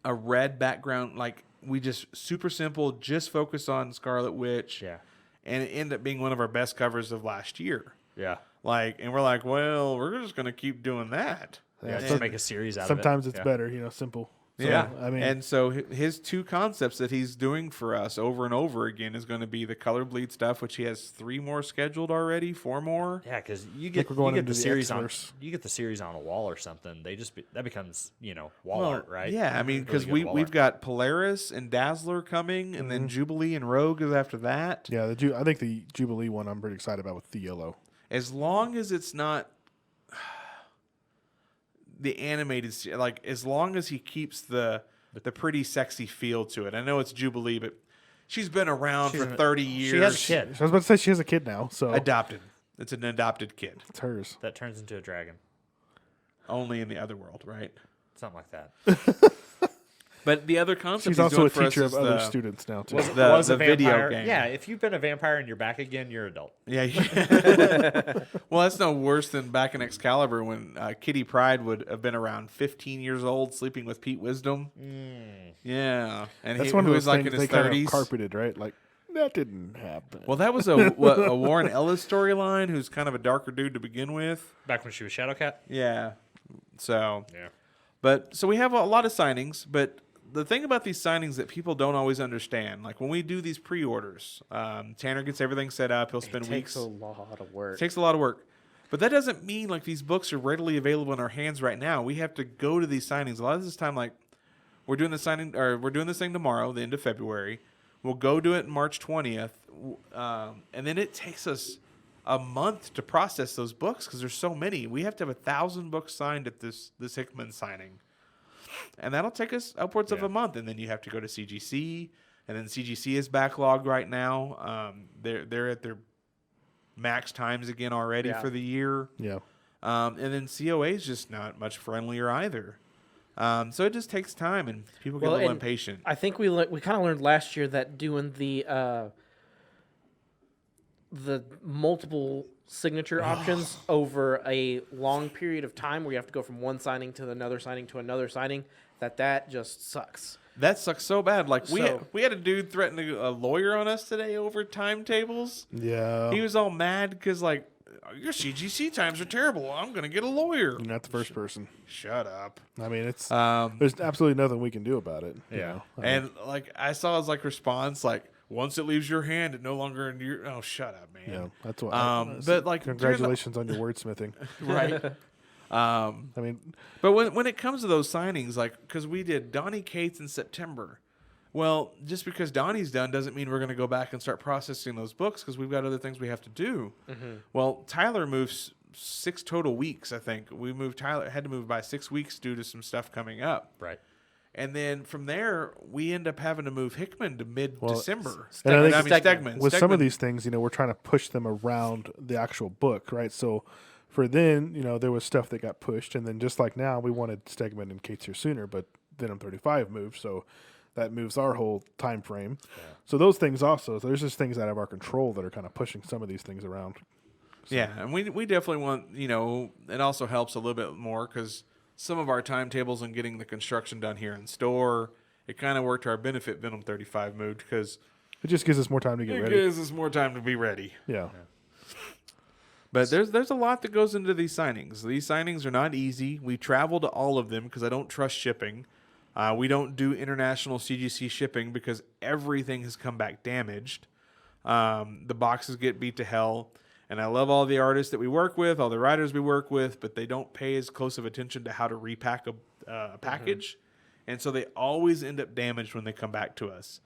a red background, like we just super simple, just focus on Scarlet Witch. Yeah. And it ended up being one of our best covers of last year. Yeah. And we're like, well, we're just going to keep doing that. Yeah. Just make a series out Sometimes of it. it's better, simple. So, Yeah. I mean, and so his two concepts that he's doing for us over and over again is going to be the color bleed stuff, which he has 3 more scheduled already, 4 more. Yeah, because you think get we're going you get into the the series on X-verse. you get the series on a wall or something. That becomes wall art, right? Yeah, I mean, because Really good wall we've art. got Polaris and Dazzler coming, and then Jubilee and Rogue is after that. yeah, I think the Jubilee one I'm pretty excited about with the yellow. As long as it's not the animated, as long as he keeps the pretty sexy feel to it. I know it's Jubilee, but she's been around for 30 years. She has a kid I was about to say she has a kid now, so Adopted. It's an adopted kid. it's hers. that turns into a dragon. Only in the other world, right? Something like that. But the other concept She's he's also doing a for us teacher is of other the- students now too. the video vampire. game. Yeah, if you've been a vampire and you're back again, you're adult. Yeah. Well, that's no worse than back in Excalibur when Kitty Pryde would have been around 15 years old, sleeping with Pete Wisdom. Yeah, and That's he one of who those was like things in his they kind 30s. of carpeted, right? Like that didn't happen. Well, that was a Warren Ellis storyline, who's kind of a darker dude to begin with. Back when she was Shadowcat. Yeah. So, Yeah. so we have a lot of signings, but the thing about these signings that people don't always understand, like when we do these pre-orders, Tanner gets everything set up. He'll spend weeks. Takes a lot of work. It takes a lot of work. But that doesn't mean like these books are readily available in our hands right now. We have to go to these signings. A lot of this time, like we're doing the signing, or we're doing this thing tomorrow, the end of February. We'll go do it March 20th, and then it takes us a month to process those books because there's so many. We have to have 1,000 books signed at this Hickman signing, and that'll take us upwards of a month. And then you have to go to CGC, and then CGC is backlogged right now. They're at their max times again already for the year. Yeah. And then COA is just not much friendlier either. So it just takes time, and people get a little impatient. I think we kind of learned last year that doing the multiple signature options over a long period of time, where you have to go from one signing to another signing to another signing, that just sucks. That sucks so bad. Like we So- had a dude threaten a lawyer on us today over timetables. Yeah. He was all mad because like your CGC times are terrible. I'm gonna get a lawyer. You're not the first person. Shut up. I mean, it's Um, there's absolutely nothing we can do about it. you Yeah. know? I mean, and like I saw his like response like once it leaves your hand, it no longer in your. Oh, shut up, man. yeah, that's what. But like during the- congratulations on your wordsmithing. right. I mean, But when it comes to those signings, like, because we did Donnie Cates in September, well, just because Donnie's done doesn't mean we're going to go back and start processing those books because we've got other things we have to do. Well, Tyler moves 6 total weeks, I think. Tyler had to move by 6 weeks due to some stuff coming up. Right. And then from there, we end up having to move Hickman to mid-December. and I think Stegman. with some of Stegman- these things, we're trying to push them around the actual book, right? So for then, there was stuff that got pushed, and then just like now, we wanted Stegman and Cates here sooner, but Venom 35 moved, so that moves our whole time frame. Yeah. So those things also, there's just things out of our control that are kind of pushing some of these things around. So. Yeah, and we definitely want, it also helps a little bit more because some of our timetables and getting the construction done here in store, it kind of worked to our benefit. Venom 35 moved because it just gives us more time to get it ready. gives us more time to be ready. Yeah. But there's a lot that goes into these signings. These signings are not easy. We travel to all of them because I don't trust shipping. We don't do international CGC shipping because everything has come back damaged. The boxes get beat to hell. And I love all the artists that we work with, all the writers we work with, but they don't pay as close of attention to how to repack a package. And so they always end up damaged when they come back to us.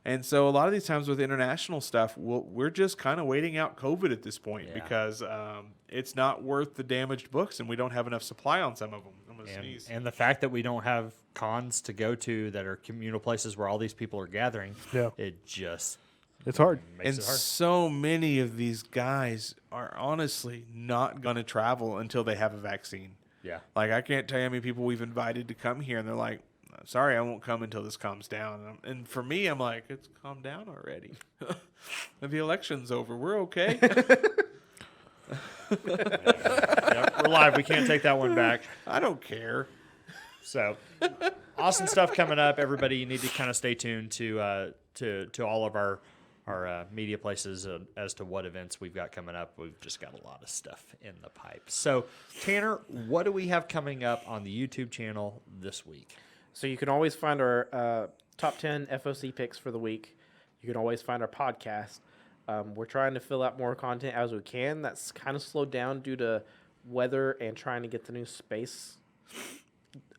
And so a lot of these times with international stuff, we're just kind of waiting out COVID at this point because it's not worth the damaged books, and we don't have enough supply on some of them. I'm going to sneeze. And the fact that we don't have cons to go to that are communal places where all these people are gathering, it's hard. And so many of these guys are honestly not going to travel until they have a vaccine. Yeah. Like, I can't tell you how many people we've invited to come here, and they're like, sorry, I won't come until this calms down. And for me, I'm like, it's calmed down already. The election's over. We're okay. We're live. We can't take that one back. I don't care. So, awesome stuff coming up. Everybody, you need to kind of stay tuned to all of our media places as to what events we've got coming up. We've just got a lot of stuff in the pipe. So, Tanner, what do we have coming up on the YouTube channel this week? So you can always find our top 10 FOC picks for the week. You can always find our podcast. We're trying to fill out more content as we can. That's kind of slowed down due to weather and trying to get the new space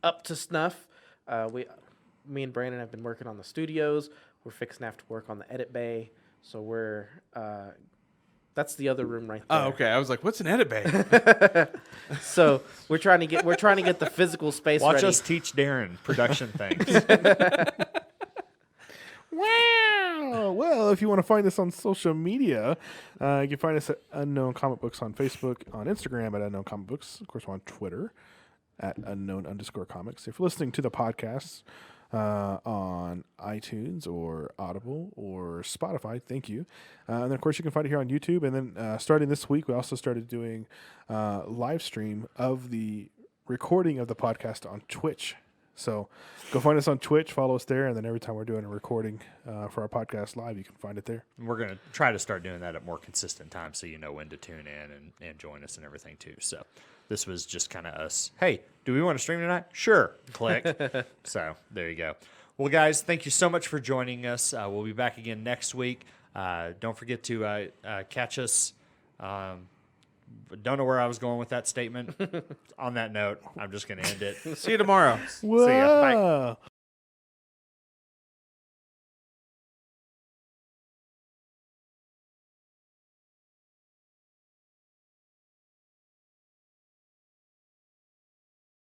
up to snuff. Me and Brandon have been working on the studios. We're fixing to have to work on the edit bay. So we're that's the other room right there. Oh, okay. I was like, what's an edit bay? So we're trying to get the physical space Watch ready. us teach Darren production things. Wow. Well, if you want to find us on social media, you can find us at Unknown Comic Books on Facebook, on Instagram at Unknown Comic Books. Of course, we're on Twitter at Unknown_comics. If you're listening to the podcast on iTunes or Audible or Spotify, thank you. And then, of course, you can find it here on YouTube. And then starting this week, we also started doing live stream of the recording of the podcast on Twitch. So go find us on Twitch, follow us there, and then every time we're doing a recording for our podcast live, you can find it there. We're going to try to start doing that at more consistent times so you know when to tune in and join us and everything too. So this was just kind of us. Hey, do we want to stream tonight? Sure. Click. So there you go. Well, guys, thank you so much for joining us. We'll be back again next week. Don't forget to catch us. Don't know where I was going with that statement. On that note, I'm just going to end it. See you tomorrow. Whoa. See ya. Bye.